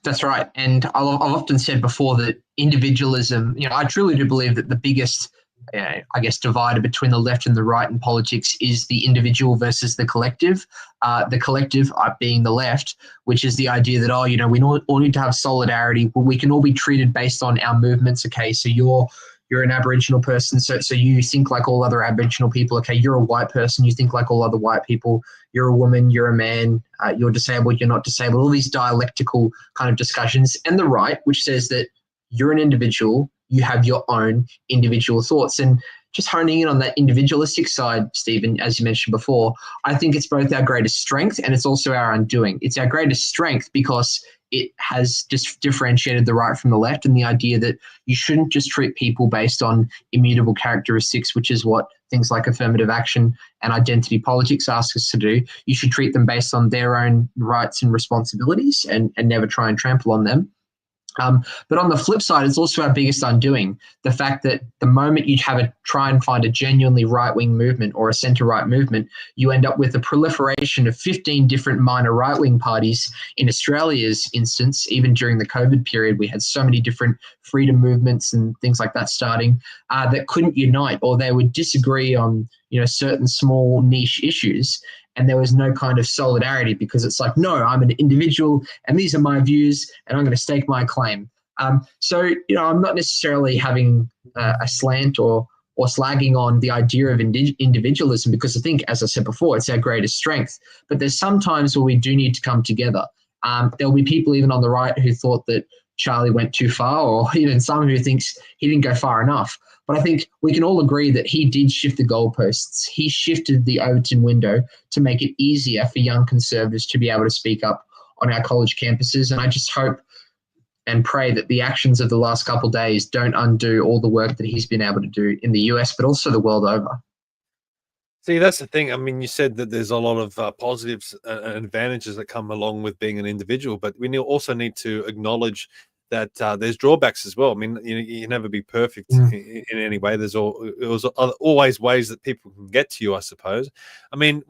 That's right. And I've often said before that individualism, I truly do believe that the biggest I guess, divided between the left and the right in politics is the individual versus the collective. The collective being the left, which is the idea that, we all need to have solidarity. We can all be treated based on our movements. Okay, so you're an Aboriginal person, so you think like all other Aboriginal people. Okay, you're a white person, you think like all other white people. You're a woman, you're a man, you're disabled, you're not disabled. All these dialectical kind of discussions. And the right, which says that you're an individual, you have your own individual thoughts. And just honing in on that individualistic side, Stephen, as you mentioned before, I think it's both our greatest strength and it's also our undoing. It's our greatest strength because it has just differentiated the right from the left, and the idea that you shouldn't just treat people based on immutable characteristics, which is what things like affirmative action and identity politics ask us to do. You should treat them based on their own rights and responsibilities and never try and trample on them. But on the flip side, it's also our biggest undoing. The fact that the moment you try and find a genuinely right-wing movement or a centre-right movement, you end up with a proliferation of 15 different minor right-wing parties. In Australia's instance, even during the COVID period, we had so many different freedom movements and things like that starting that couldn't unite, or they would disagree on certain small niche issues. And there was no kind of solidarity because it's like, no, I'm an individual and these are my views and I'm going to stake my claim. So I'm not necessarily having a slant or slagging on the idea of individualism, because I think, as I said before, it's our greatest strength. But there's some times where we do need to come together. There'll be people even on the right who thought that Charlie went too far, or even some who thinks he didn't go far enough. But I think we can all agree that he did shift the goalposts. He shifted the Overton window to make it easier for young conservatives to be able to speak up on our college campuses. And I just hope and pray that the actions of the last couple of days don't undo all the work that he's been able to do in the US, but also the world over. See, that's the thing. I mean, you said that there's a lot of positives and advantages that come along with being an individual, but we also need to acknowledge that there's drawbacks as well. I mean, you never be perfect in any way. There's always ways that people can get to you, I suppose. I mean,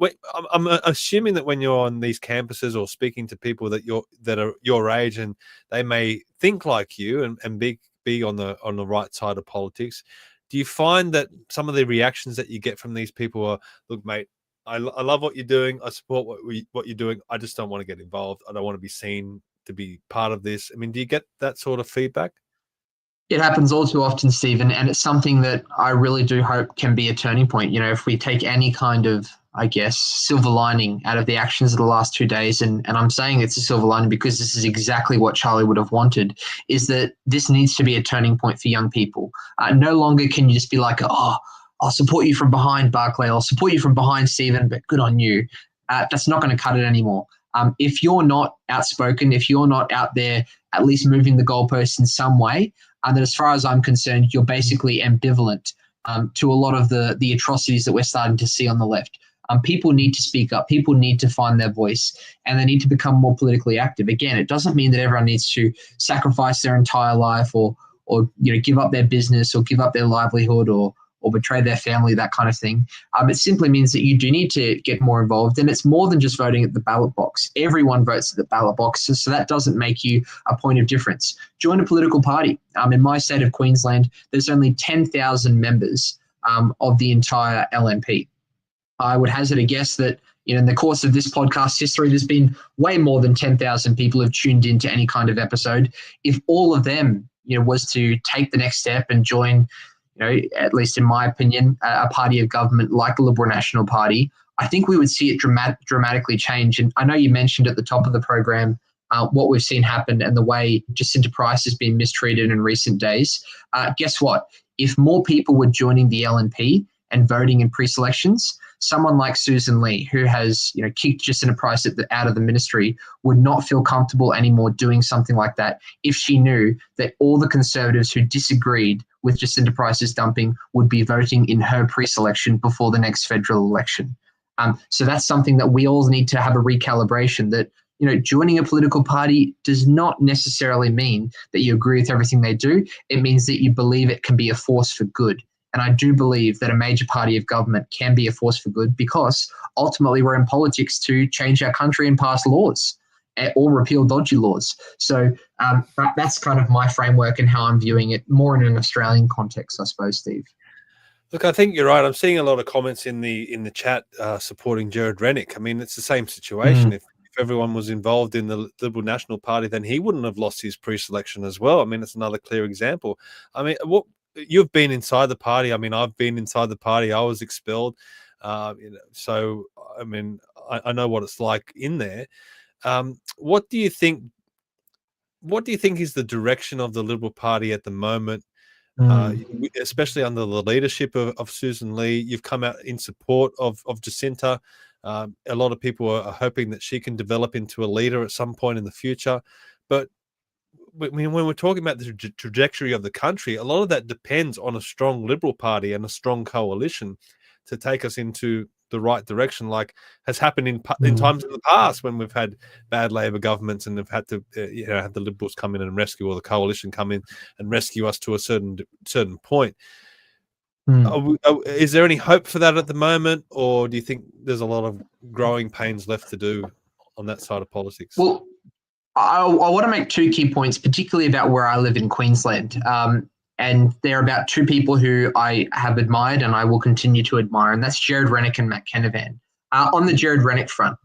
I'm assuming that when you're on these campuses or speaking to people that are your age and they may think like you and be on the right side of politics, do you find that some of the reactions that you get from these people are, look, mate, I love what you're doing. I support what you're doing. I just don't want to get involved. I don't want to be seen to be part of this. I mean, do you get that sort of feedback? It happens all too often, Stephen, and it's something that I really do hope can be a turning point. If we take any kind of, I guess, silver lining out of the actions of the last 2 days, and I'm saying it's a silver lining because this is exactly what Charlie would have wanted, is that this needs to be a turning point for young people. No longer can you just be like, oh, I'll support you from behind, Barclay. I'll support you from behind, Stephen, but good on you. That's not going to cut it anymore. If you're not outspoken, if you're not out there at least moving the goalposts in some way, then as far as I'm concerned, you're basically ambivalent to a lot of the atrocities that we're starting to see on the left. People need to speak up. People need to find their voice, and they need to become more politically active. Again, it doesn't mean that everyone needs to sacrifice their entire life or give up their business or give up their livelihood or betray their family, that kind of thing. It simply means that you do need to get more involved, and it's more than just voting at the ballot box. Everyone votes at the ballot box, so that doesn't make you a point of difference. Join a political party. In my state of Queensland, there's only 10,000 members of the entire LNP. I would hazard a guess that in the course of this podcast history, there's been way more than 10,000 people who've tuned into any kind of episode. If all of them was to take the next step and join, at least in my opinion, a party of government like the Liberal National Party, I think we would see it dramatically change. And I know you mentioned at the top of the program what we've seen happen and the way Jacinta Price has been mistreated in recent days. Guess what? If more people were joining the LNP and voting in pre-selections, someone like Susan Lee, who has kicked Jacinta Price out of the ministry, would not feel comfortable anymore doing something like that if she knew that all the Conservatives who disagreed with Jacinta Price's dumping would be voting in her pre-selection before the next federal election. So that's something that we all need to have a recalibration, that joining a political party does not necessarily mean that you agree with everything they do. It means that you believe it can be a force for good. And I do believe that a major party of government can be a force for good, because ultimately we're in politics to change our country and pass laws or repeal dodgy laws. So that's kind of my framework and how I'm viewing it, more in an Australian context, I suppose, Steve. Look, I think you're right. I'm seeing a lot of comments in the chat supporting Jared Rennick. I mean, it's the same situation. If everyone was involved in the Liberal National Party, then he wouldn't have lost his pre-selection as well. I mean, it's another clear example. I mean, what you've been inside the party. I mean, I've been inside the party. I was expelled. So I mean, I know what it's like in there. What do you think? What do you think is the direction of the Liberal Party at the moment? Especially under the leadership of Susan Lee, you've come out in support of Jacinta. A lot of people are hoping that she can develop into a leader at some point in the future. But I mean, when we're talking about the trajectory of the country, a lot of that depends on a strong Liberal Party and a strong coalition to take us into the right direction, like has happened in times in the past when we've had bad Labor governments and have had to have the Liberals come in and rescue, or the coalition come in and rescue us to a certain point. Is there any hope for that at the moment, or do you think there's a lot of growing pains left to do on that side of politics? Well, I want to make two key points, particularly about where I live in Queensland. And they're about two people who I have admired and I will continue to admire, and that's Jared Rennick and Matt Canavan. On the Jared Rennick front,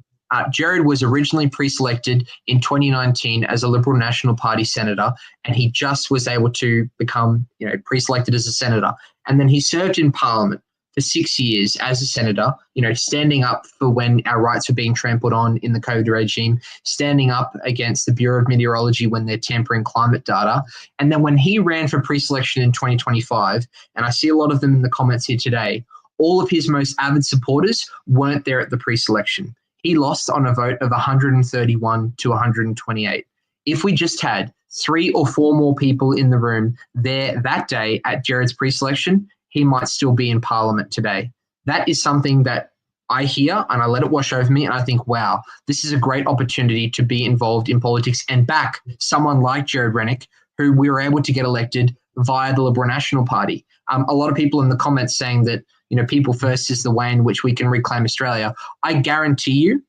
Jared was originally pre-selected in 2019 as a Liberal National Party senator, and he just was able to become, pre-selected as a senator. And then he served in Parliament for 6 years as a senator, standing up for when our rights were being trampled on in the COVID regime, standing up against the Bureau of Meteorology when they're tampering climate data. And then when he ran for pre-selection in 2025, and I see a lot of them in the comments here today, all of his most avid supporters weren't there at the pre-selection. He lost on a vote of 131 to 128. If we just had 3 or 4 more people in the room there that day at Jared's pre-selection, he might still be in Parliament today. That is something that I hear and I let it wash over me, and I think, wow, this is a great opportunity to be involved in politics and back someone like Jared Rennick, who we were able to get elected via the Liberal National Party. A lot of people in the comments saying that, people first is the way in which we can reclaim Australia. I guarantee you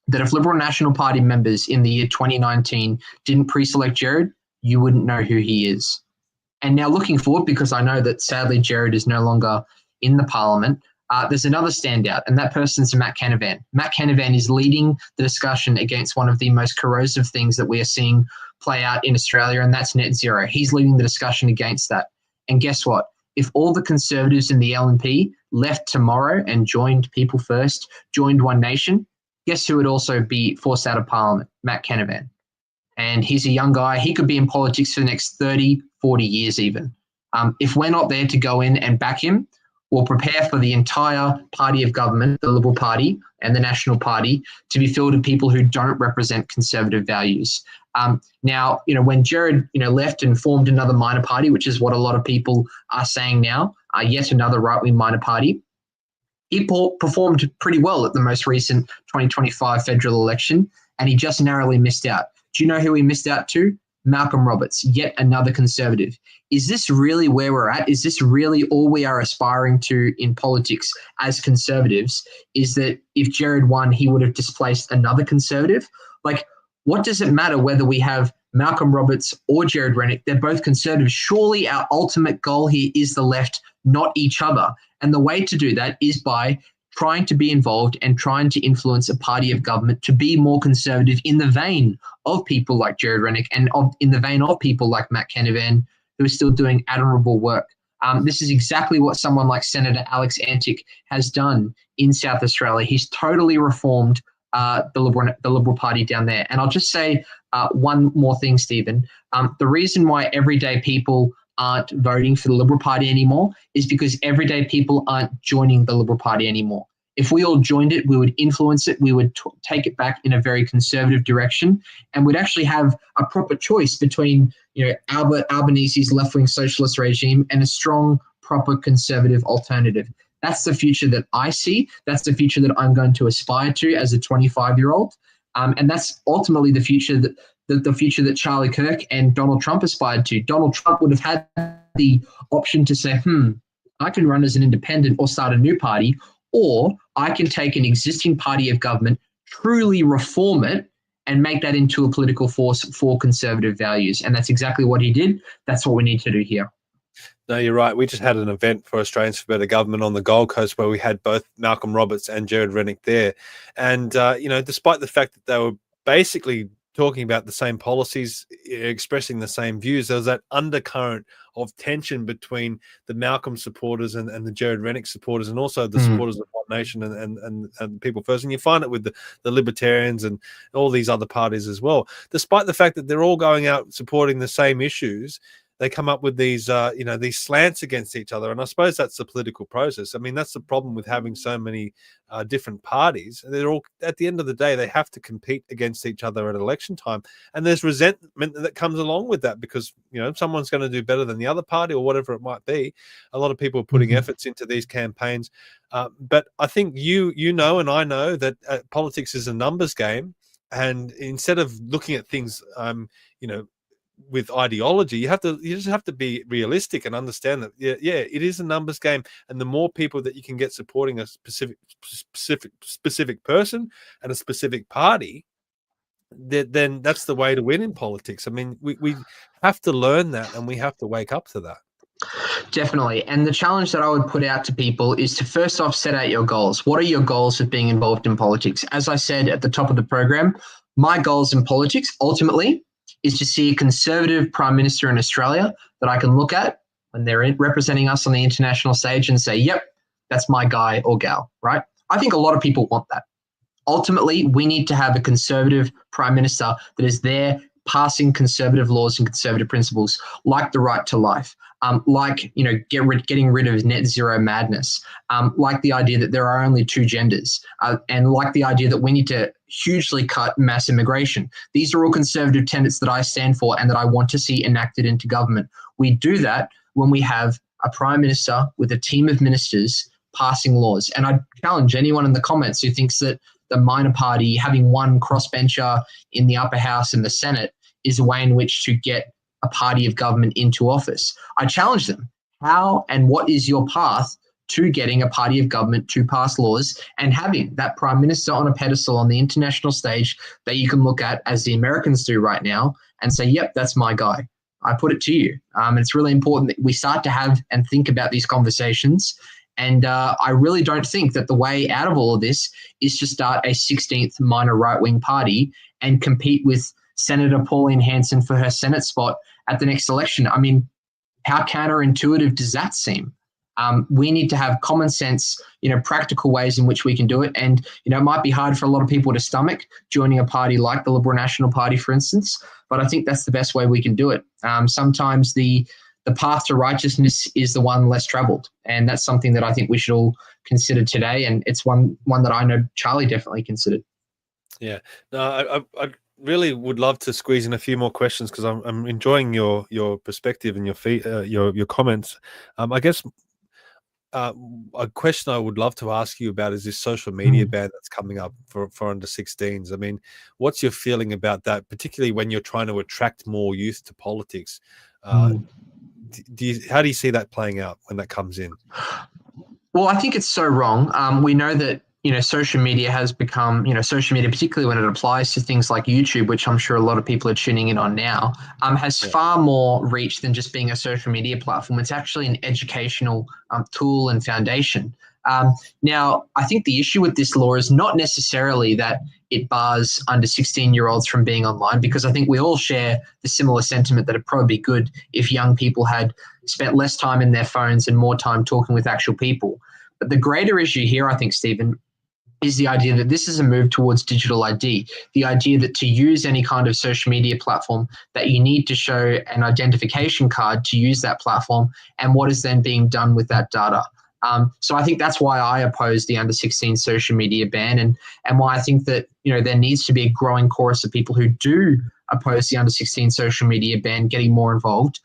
that if Liberal National Party members in the year 2019 didn't pre-select Jared, you wouldn't know who he is. And now looking forward, because I know that sadly Jared is no longer in the Parliament, there's another standout, and that person's Matt Canavan. Matt Canavan is leading the discussion against one of the most corrosive things that we are seeing play out in Australia, and that's net zero. He's leading the discussion against that. And guess what? If all the Conservatives in the LNP left tomorrow and joined People First, joined One Nation, guess who would also be forced out of Parliament? Matt Canavan. And he's a young guy. He could be in politics for the next 30, 40 years even. If we're not there to go in and back him, we'll prepare for the entire party of government, the Liberal Party and the National Party, to be filled with people who don't represent conservative values. Now, when Jared, left and formed another minor party, which is what a lot of people are saying now, yet another right-wing minor party, he performed pretty well at the most recent 2025 federal election, and he just narrowly missed out. Do you know who he missed out to? Malcolm Roberts, yet another Conservative. Is this really where we're at? Is this really all we are aspiring to in politics as Conservatives? Is that if Jared won, he would have displaced another Conservative? Like, what does it matter whether we have Malcolm Roberts or Jared Rennick? They're both Conservatives. Surely our ultimate goal here is the left, not each other. And the way to do that is by trying to be involved and trying to influence a party of government to be more conservative in the vein of people like Jared Rennick and in the vein of people like Matt Canavan, who are still doing admirable work. This is exactly what someone like Senator Alex Antic has done in South Australia. He's totally reformed the Liberal Party down there. And I'll just say one more thing, Stephen. The reason why everyday people aren't voting for the Liberal Party anymore is because everyday people aren't joining the Liberal Party anymore. If we all joined it, we would influence it, we would take it back in a very conservative direction, and we'd actually have a proper choice between Albanese's left-wing socialist regime and a strong, proper conservative alternative. That's the future that I see. That's the future that I'm going to aspire to as a 25-year-old. And that's ultimately the future that Charlie Kirk and Donald Trump aspired to. Donald Trump would have had the option to say, I can run as an independent or start a new party, or I can take an existing party of government, truly reform it, and make that into a political force for conservative values. And that's exactly what he did. That's what we need to do here. No, you're right. We just had an event for Australians for Better Government on the Gold Coast where we had both Malcolm Roberts and Jared Renick there. And, despite the fact that they were basically talking about the same policies, expressing the same views, there was that undercurrent of tension between the Malcolm supporters and the Jared Renick supporters, and also the supporters of One Nation and People First. And you find it with the libertarians and all these other parties as well. Despite the fact that they're all going out supporting the same issues, they come up with these slants against each other. And I suppose that's the political process. I mean, that's the problem with having so many different parties. They're all, at the end of the day, they have to compete against each other at election time. And there's resentment that comes along with that because, someone's going to do better than the other party or whatever it might be. A lot of people are putting efforts into these campaigns. But I think and I know that politics is a numbers game. And instead of looking at things, with ideology, you just have to be realistic and understand that it is a numbers game, and the more people that you can get supporting a specific person and a specific party, then that's the way to win in politics. I mean, we have to learn that, and we have to wake up to that. Definitely. And the challenge that I would put out to people is to first off set out your goals. What are your goals of being involved in politics? As I said at the top of the program, my goals in politics ultimately is to see a conservative prime minister in Australia that I can look at when they're representing us on the international stage and say, yep, that's my guy or gal, right? I think a lot of people want that. Ultimately, we need to have a conservative prime minister that is there passing conservative laws and conservative principles, like the right to life, getting rid of net zero madness, like the idea that there are only two genders, and like the idea that we need to hugely cut mass immigration. These are all conservative tenets that I stand for and that I want to see enacted into government. We do that when we have a prime minister with a team of ministers passing laws. And I challenge anyone in the comments who thinks that the minor party having one crossbencher in the upper house and the Senate is a way in which to get a party of government into office. I challenge them. How and what is your path to getting a party of government to pass laws and having that prime minister on a pedestal on the international stage that you can look at, as the Americans do right now, and say, yep, that's my guy. I put it to you. And it's really important that we start to have and think about these conversations. And I really don't think that the way out of all of this is to start a 16th minor right-wing party and compete with Senator Pauline Hanson for her Senate spot at the next election. I mean, how counterintuitive does that seem? We need to have common sense, practical ways in which we can do it. And, it might be hard for a lot of people to stomach joining a party like the Liberal National Party, for instance, but I think that's the best way we can do it. Sometimes the path to righteousness is the one less traveled. And that's something that I think we should all consider today. And it's one that I know Charlie definitely considered. Yeah, no, I really would love to squeeze in a few more questions because I'm enjoying your perspective and your comments. I guess a question I would love to ask you about is this social media ban that's coming up for under 16s. I mean, what's your feeling about that, particularly when you're trying to attract more youth to politics? How do you see that playing out when that comes in? Well, I think it's so wrong. We know that social media has become, social media, particularly when it applies to things like YouTube, which I'm sure a lot of people are tuning in on now, has far more reach than just being a social media platform. It's actually an educational tool and foundation. Now, I think the issue with this law is not necessarily that it bars under 16-year-olds from being online, because I think we all share the similar sentiment that it'd probably be good if young people had spent less time in their phones and more time talking with actual people. But the greater issue here, I think, Stephen, is the idea that this is a move towards digital ID, the idea that to use any kind of social media platform that you need to show an identification card to use that platform, and what is then being done with that data. So I think that's why I oppose the under 16 social media ban, and why I think that there needs to be a growing chorus of people who do oppose the under 16 social media ban getting more involved.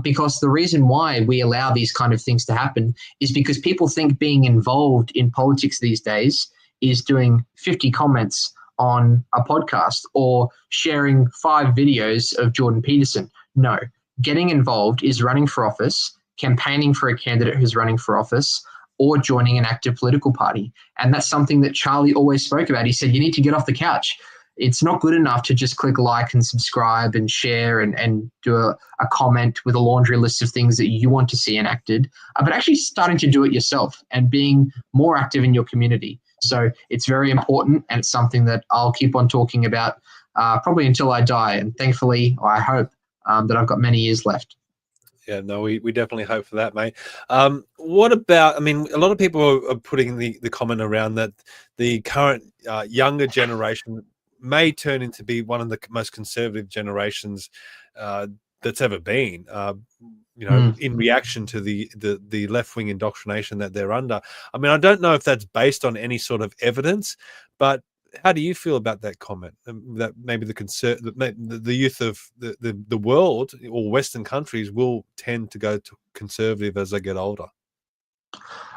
Because the reason why we allow these kind of things to happen is because people think being involved in politics these days is doing 50 comments on a podcast or sharing 5 videos of Jordan Peterson. No, getting involved is running for office, campaigning for a candidate who's running for office, or joining an active political party. And that's something that Charlie always spoke about. He said, you need to get off the couch. it's not good enough to just click like and subscribe and share and do a comment with a laundry list of things that you want to see enacted, but actually starting to do it yourself and being more active in your community. So it's very important, and it's something that I'll keep on talking about probably until I die. And thankfully, or I hope that I've got many years left. Yeah, no, we definitely hope for that, mate. What about, I mean, a lot of people are putting the comment around that the current younger generation may turn into be one of the most conservative generations that's ever been, in reaction to the left-wing indoctrination that they're under. I mean, I don't know if that's based on any sort of evidence, but how do you feel about that comment? That maybe the youth of the world or Western countries will tend to go to conservative as they get older?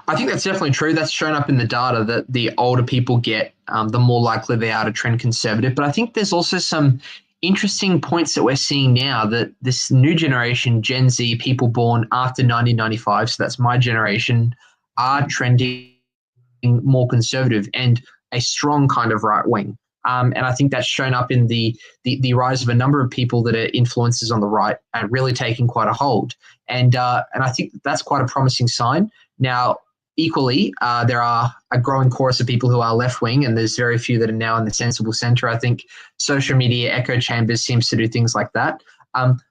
I think that's definitely true. That's shown up in the data that the older people get, the more likely they are to trend conservative. But I think there's also some interesting points that we're seeing now that this new generation, Gen Z, people born after 1995, so that's my generation, are trending more conservative and a strong kind of right wing. And I think that's shown up in the rise of a number of people that are influencers on the right and really taking quite a hold. And I think that's quite a promising sign. Now, equally, there are a growing chorus of people who are left wing, and there's very few that are now in the sensible center. I think social media echo chambers seems to do things like that.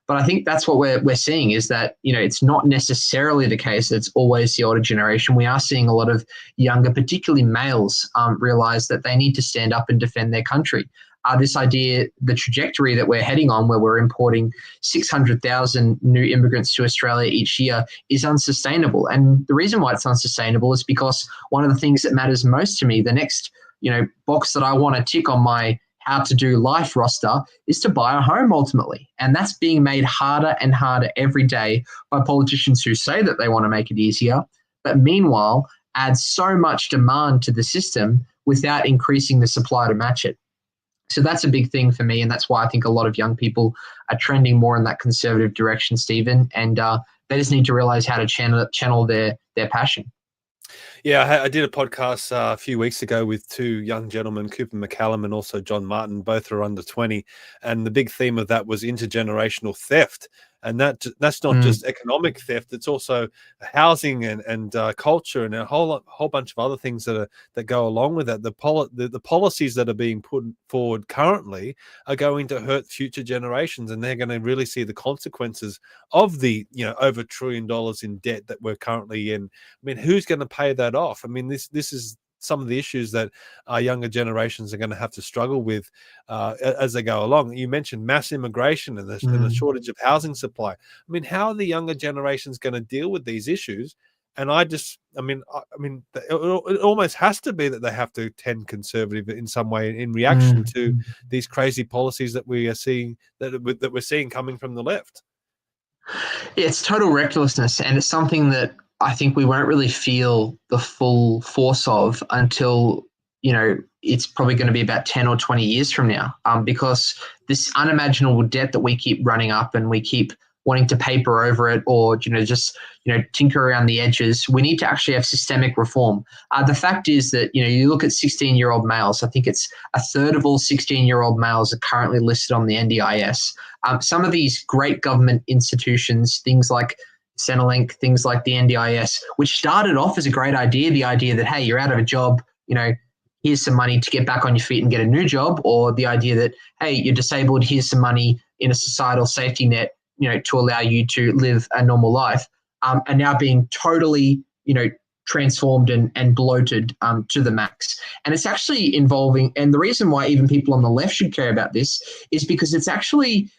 But I think that's what we're seeing is that, it's not necessarily the case that it's always the older generation. We are seeing a lot of younger, particularly males, realize that they need to stand up and defend their country. This idea, the trajectory that we're heading on, where we're importing 600,000 new immigrants to Australia each year, is unsustainable. And the reason why it's unsustainable is because one of the things that matters most to me, the next, box that I want to tick on my how to do life roster, is to buy a home ultimately. And that's being made harder and harder every day by politicians who say that they want to make it easier, but meanwhile add so much demand to the system without increasing the supply to match it. So that's a big thing for me, and that's why I think a lot of young people are trending more in that conservative direction, Stephen, and they just need to realize how to channel their passion. Yeah, I did a podcast a few weeks ago with two young gentlemen, Cooper McCallum and also John Martin. Both are under 20. And the big theme of that was intergenerational theft. And that's not just economic theft; it's also housing and culture and a whole bunch of other things that go along with that. The policies that are being put forward currently are going to hurt future generations, and they're going to really see the consequences of the over $1 trillion in debt that we're currently in. I mean, who's going to pay that off? I mean, this is some of the issues that our younger generations are going to have to struggle with as they go along. You mentioned mass immigration and the shortage of housing supply. I mean, how are the younger generations going to deal with these issues? And I mean, it almost has to be that they have to tend conservative in some way in reaction to these crazy policies that we are seeing that we're seeing coming from the left. Yeah, it's total recklessness, and it's something that I think we won't really feel the full force of until, it's probably going to be about 10 or 20 years from now, because this unimaginable debt that we keep running up and we keep wanting to paper over it or, just tinker around the edges, we need to actually have systemic reform. The fact is that, you look at 16-year-old males, I think it's a third of all 16-year-old males are currently listed on the NDIS. Some of these great government institutions, things like Centrelink, things like the NDIS, which started off as a great idea, the idea that, hey, you're out of a job, here's some money to get back on your feet and get a new job, or the idea that, hey, you're disabled, here's some money in a societal safety net, to allow you to live a normal life, are now being totally, transformed and bloated to the max. And it's actually involving, and the reason why even people on the left should care about this is because it's actually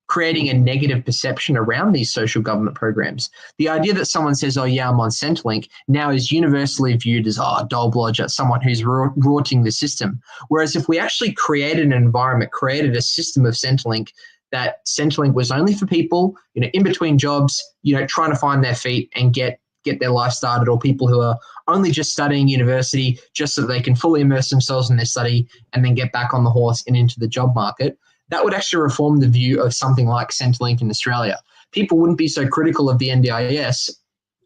creating a negative perception around these social government programs. The idea that someone says, oh yeah, I'm on Centrelink, now is universally viewed as, oh, dole blodger, someone who's rorting the system. Whereas if we actually created an environment, created a system of Centrelink, that Centrelink was only for people, in between jobs, trying to find their feet and get their life started, or people who are only just studying university just so they can fully immerse themselves in their study and then get back on the horse and into the job market, that would actually reform the view of something like Centrelink in Australia. People wouldn't be so critical of the NDIS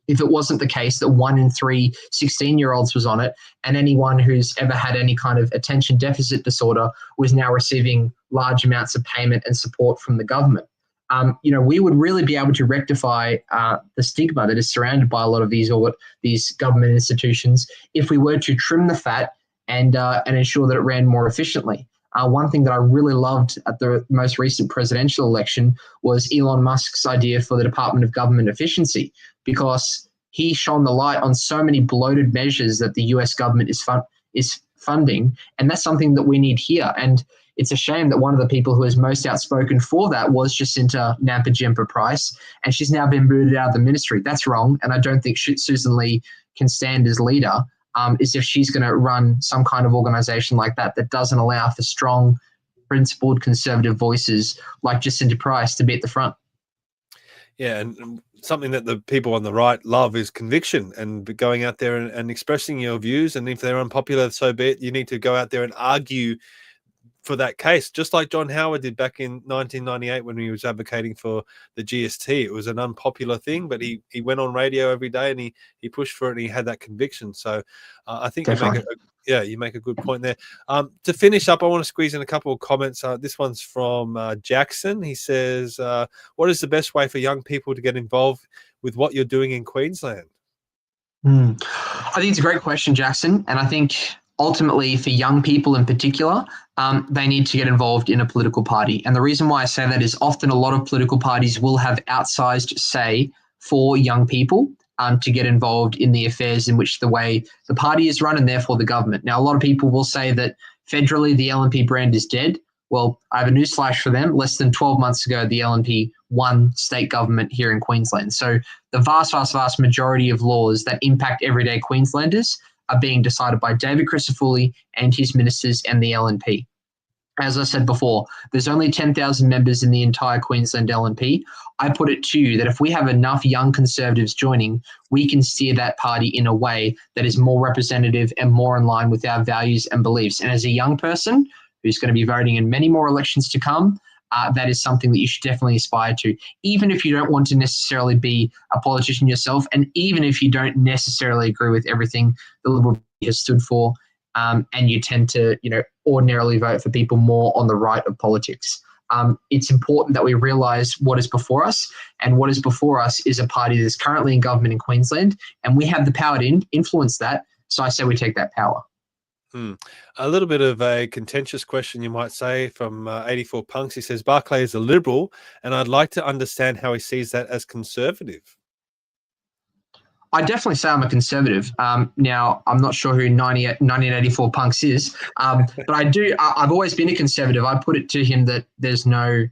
if it wasn't the case that 1 in 3 16-year-olds was on it, and anyone who's ever had any kind of attention deficit disorder was now receiving large amounts of payment and support from the government. We would really be able to rectify the stigma that is surrounded by a lot of these government institutions if we were to trim the fat and ensure that it ran more efficiently. One thing that I really loved at the most recent presidential election was Elon Musk's idea for the Department of Government Efficiency, because he shone the light on so many bloated measures that the US government is funding, and that's something that we need here. And it's a shame that one of the people who is most outspoken for that was Jacinta Nampa-Jempa-Price, and she's now been booted out of the ministry. That's wrong, and I don't think Susan Lee can stand as leader. Is if she's going to run some kind of organization like that doesn't allow for strong, principled conservative voices like Jacinta Price to be at the front. Yeah, and something that the people on the right love is conviction and going out there and expressing your views. And if they're unpopular, so be it. You need to go out there and argue for that case, just like John Howard did back in 1998 when he was advocating for the GST. It was an unpopular thing, but he went on radio every day and he pushed for it and he had that conviction. So I think you make a good point there. To finish up, I want to squeeze in a couple of comments. This one's from Jackson. He says, what is the best way for young people to get involved with what you're doing in Queensland? I think it's a great question, Jackson. And I think ultimately for young people in particular, they need to get involved in a political party. And the reason why I say that is often a lot of political parties will have outsized say for young people to get involved in the affairs in which the way the party is run and therefore the government. Now, a lot of people will say that federally the LNP brand is dead. Well, I have a newsflash for them. Less than 12 months ago, the LNP won state government here in Queensland. So the vast, vast, vast majority of laws that impact everyday Queenslanders are being decided by David Crisafulli and his ministers and the LNP. As I said before, there's only 10,000 members in the entire Queensland LNP. I put it to you that if we have enough young Conservatives joining, we can steer that party in a way that is more representative and more in line with our values and beliefs. And as a young person who's going to be voting in many more elections to come, that is something that you should definitely aspire to, even if you don't want to necessarily be a politician yourself, and even if you don't necessarily agree with everything the Liberal Party has stood for, and you tend to, ordinarily vote for people more on the right of politics. It's important that we realise what is before us, and what is before us is a party that is currently in government in Queensland, and we have the power to influence that. So I say we take that power. A little bit of a contentious question, you might say, from 84 Punks. He says, Barclay is a Liberal, and I'd like to understand how he sees that as conservative. I definitely say I'm a conservative. Now, I'm not sure who 1984 Punks is, but I've always been a conservative. I put it to him that there's no,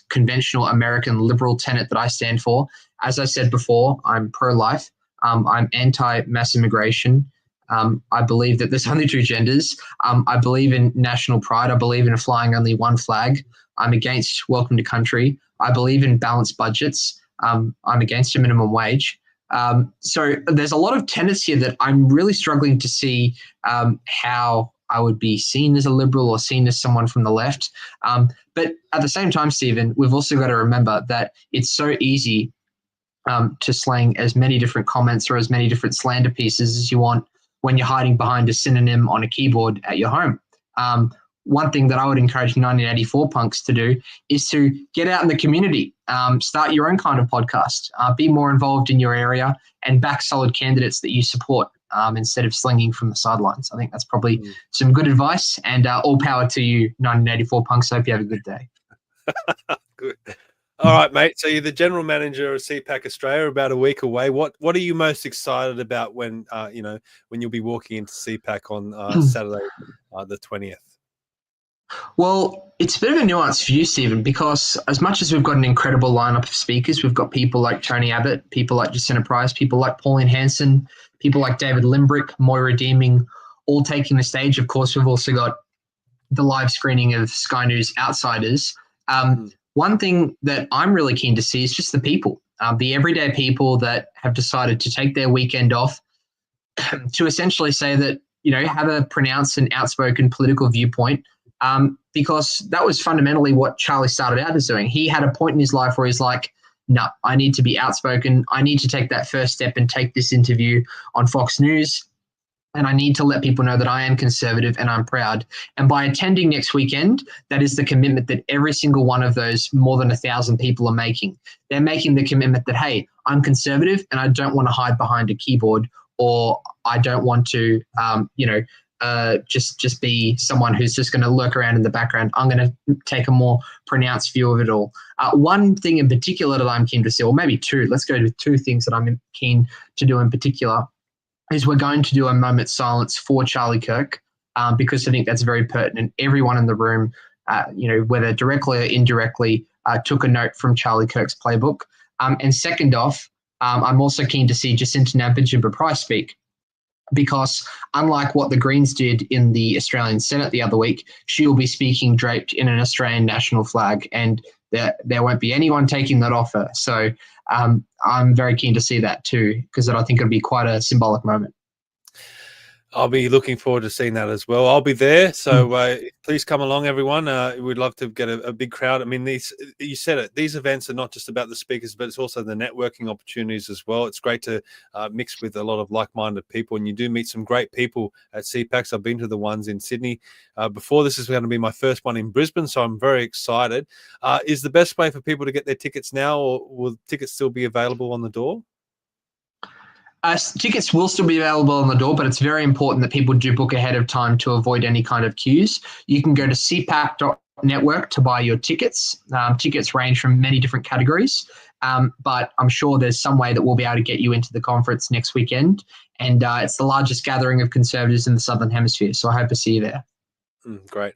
conventional American liberal tenet that I stand for. As I said before, I'm pro-life. I'm anti-mass immigration. I believe that there's only two genders. I believe in national pride. I believe in flying only one flag. I'm against welcome to country. I believe in balanced budgets. I'm against a minimum wage. So there's a lot of tenets here that I'm really struggling to see how I would be seen as a liberal or seen as someone from the left. But at the same time, Stephen, we've also got to remember that it's so easy to slang as many different comments or as many different slander pieces as you want when you're hiding behind a synonym on a keyboard at your home. One thing that I would encourage 1984 Punks to do is to get out in the community, start your own kind of podcast, be more involved in your area, and back solid candidates that you support instead of slinging from the sidelines. I think that's probably some good advice, and all power to you, 1984 Punks. Hope you have a good day. Good. All right, mate. So you're the general manager of CPAC Australia, about a week away. What are you most excited about when you'll be walking into CPAC on Saturday, the 20th? Well, it's a bit of a nuanced view, Stephen, because as much as we've got an incredible lineup of speakers, we've got people like Tony Abbott, people like Jacinta Price, people like Pauline Hanson, people like David Limbrick, Moira Deeming, all taking the stage. Of course, we've also got the live screening of Sky News Outsiders. One thing that I'm really keen to see is just the people, the everyday people that have decided to take their weekend off to essentially say that, have a pronounced and outspoken political viewpoint, because that was fundamentally what Charlie started out as doing. He had a point in his life where he's like, no, I need to be outspoken. I need to take that first step and take this interview on Fox News. And I need to let people know that I am conservative and I'm proud. And by attending next weekend, that is the commitment that every single one of those more than 1,000 people are making. They're making the commitment that, hey, I'm conservative and I don't want to hide behind a keyboard, or I don't want to, just be someone who's just going to lurk around in the background. I'm going to take a more pronounced view of it all. One thing in particular that I'm keen to see, or maybe two, let's go to two things that I'm keen to do in particular, is we're going to do a moment's silence for Charlie Kirk, because I think that's very pertinent. Everyone in the room, whether directly or indirectly, took a note from Charlie Kirk's playbook. And second off, I'm also keen to see Jacinta Nampijinpa-Price speak, because unlike what the Greens did in the Australian Senate the other week, she will be speaking draped in an Australian national flag, and there won't be anyone taking that off her. So I'm very keen to see that too, because I think it'll be quite a symbolic moment. I'll be looking forward to seeing that as well. I'll be there, so please come along, everyone. We'd love to get a big crowd. I mean, you said it. These events are not just about the speakers, but it's also the networking opportunities as well. It's great to mix with a lot of like-minded people, and you do meet some great people at CPACs. I've been to the ones in Sydney before. This is going to be my first one in Brisbane, so I'm very excited. Is the best way for people to get their tickets now, or will tickets still be available on the door? Tickets will still be available on the door, but it's very important that people do book ahead of time to avoid any kind of queues. You can go to cpac.network to buy your tickets. Tickets range from many different categories, but I'm sure there's some way that we'll be able to get you into the conference next weekend. And it's the largest gathering of conservatives in the Southern Hemisphere, so I hope to see you there. Great.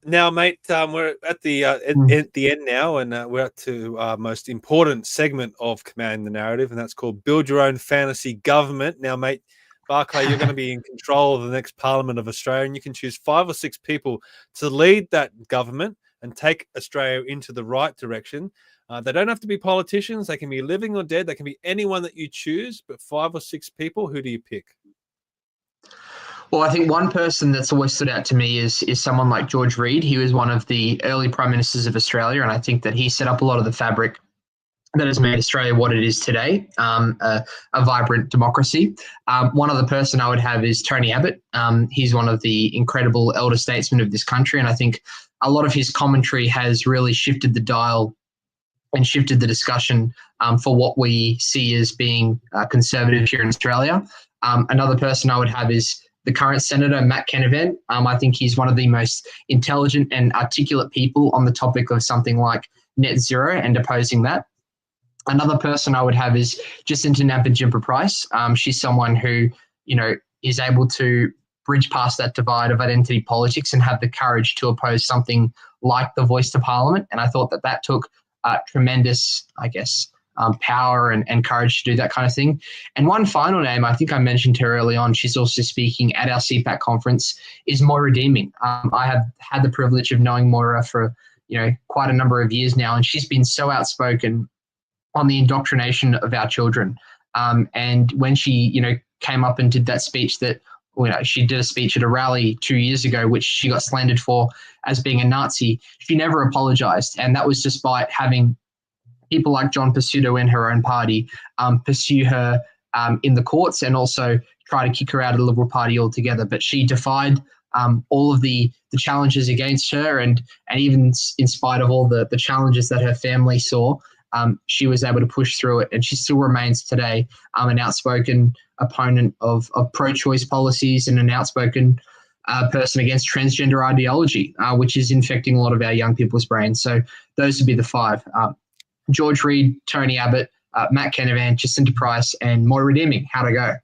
Now, mate, we're at the end now, and we're up to our most important segment of Commanding the Narrative, and that's called Build Your Own Fantasy Government. Now, mate, Barclay, you're going to be in control of the next Parliament of Australia, and you can choose 5 or 6 people to lead that government and take Australia into the right direction. They don't have to be politicians. They can be living or dead. They can be anyone that you choose, but 5 or 6 people, who do you pick? Well, I think one person that's always stood out to me is someone like George Reid. He was one of the early prime ministers of Australia, and I think that he set up a lot of the fabric that has made Australia what it is today, a vibrant democracy. One other person I would have is Tony Abbott. He's one of the incredible elder statesmen of this country, and I think a lot of his commentary has really shifted the dial and shifted the discussion for what we see as being conservative here in Australia. Another person I would have is the current Senator, Matt Canavan. I think he's one of the most intelligent and articulate people on the topic of something like net zero and opposing that. Another person I would have is Jacinta Nampijinpa-Price. She's someone who, is able to bridge past that divide of identity politics and have the courage to oppose something like the voice to Parliament. And I thought that took tremendous, power and courage to do that kind of thing. And one final name, I think I mentioned her early on, she's also speaking at our CPAC conference, is Moira Deeming. I have had the privilege of knowing Moira for, quite a number of years now, and she's been so outspoken on the indoctrination of our children. And when she, came up and did that speech that, she did a speech at a rally 2 years ago, which she got slandered for as being a Nazi, she never apologized. And that was despite having people like John Pesutto in her own party pursue her in the courts and also try to kick her out of the Liberal Party altogether. But she defied all of the challenges against her, and even in spite of all the challenges that her family saw, she was able to push through it, and she still remains today an outspoken opponent of pro-choice policies and an outspoken person against transgender ideology, which is infecting a lot of our young people's brains. So those would be the 5. George Reid, Tony Abbott, Matt Canavan, Jacinta Price, and Moira Deeming. How'd I go?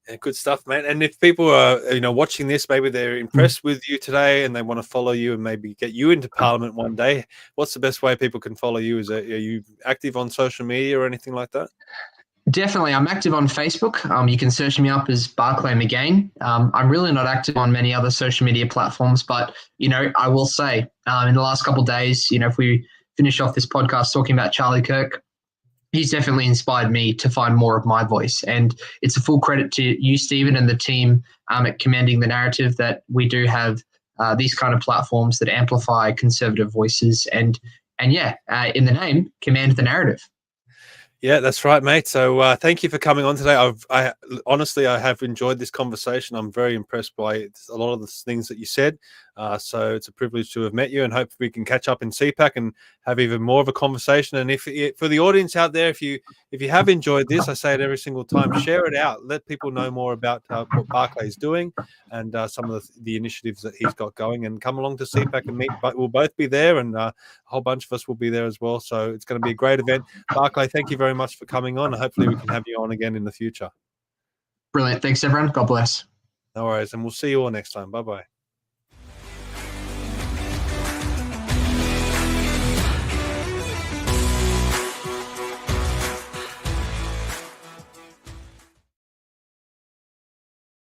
Yeah, good stuff, man. And if people are, watching this, maybe they're impressed with you today and they want to follow you and maybe get you into Parliament one day, what's the best way people can follow you? Are you active on social media or anything like that? Definitely. I'm active on Facebook. You can search me up as Barclay McGain. I'm really not active on many other social media platforms, but, I will say in the last couple of days, if we finish off this podcast talking about Charlie Kirk, he's definitely inspired me to find more of my voice. And it's a full credit to you, Stephen, and the team at Commanding the Narrative that we do have these kind of platforms that amplify conservative voices and in the name, command the narrative. Yeah, that's right, mate. So thank you for coming on today. I honestly, I have enjoyed this conversation. I'm very impressed by a lot of the things that you said. So it's a privilege to have met you, and hope we can catch up in CPAC and have even more of a conversation. And if for the audience out there, if you have enjoyed this, I say it every single time, share it out. Let people know more about what Barclay is doing and some of the initiatives that he's got going. And come along to CPAC and meet. But we'll both be there, and a whole bunch of us will be there as well. So it's going to be a great event. Barclay, thank you very much for coming on. Hopefully we can have you on again in the future. Brilliant. Thanks, everyone. God bless. No worries. And we'll see you all next time. Bye-bye.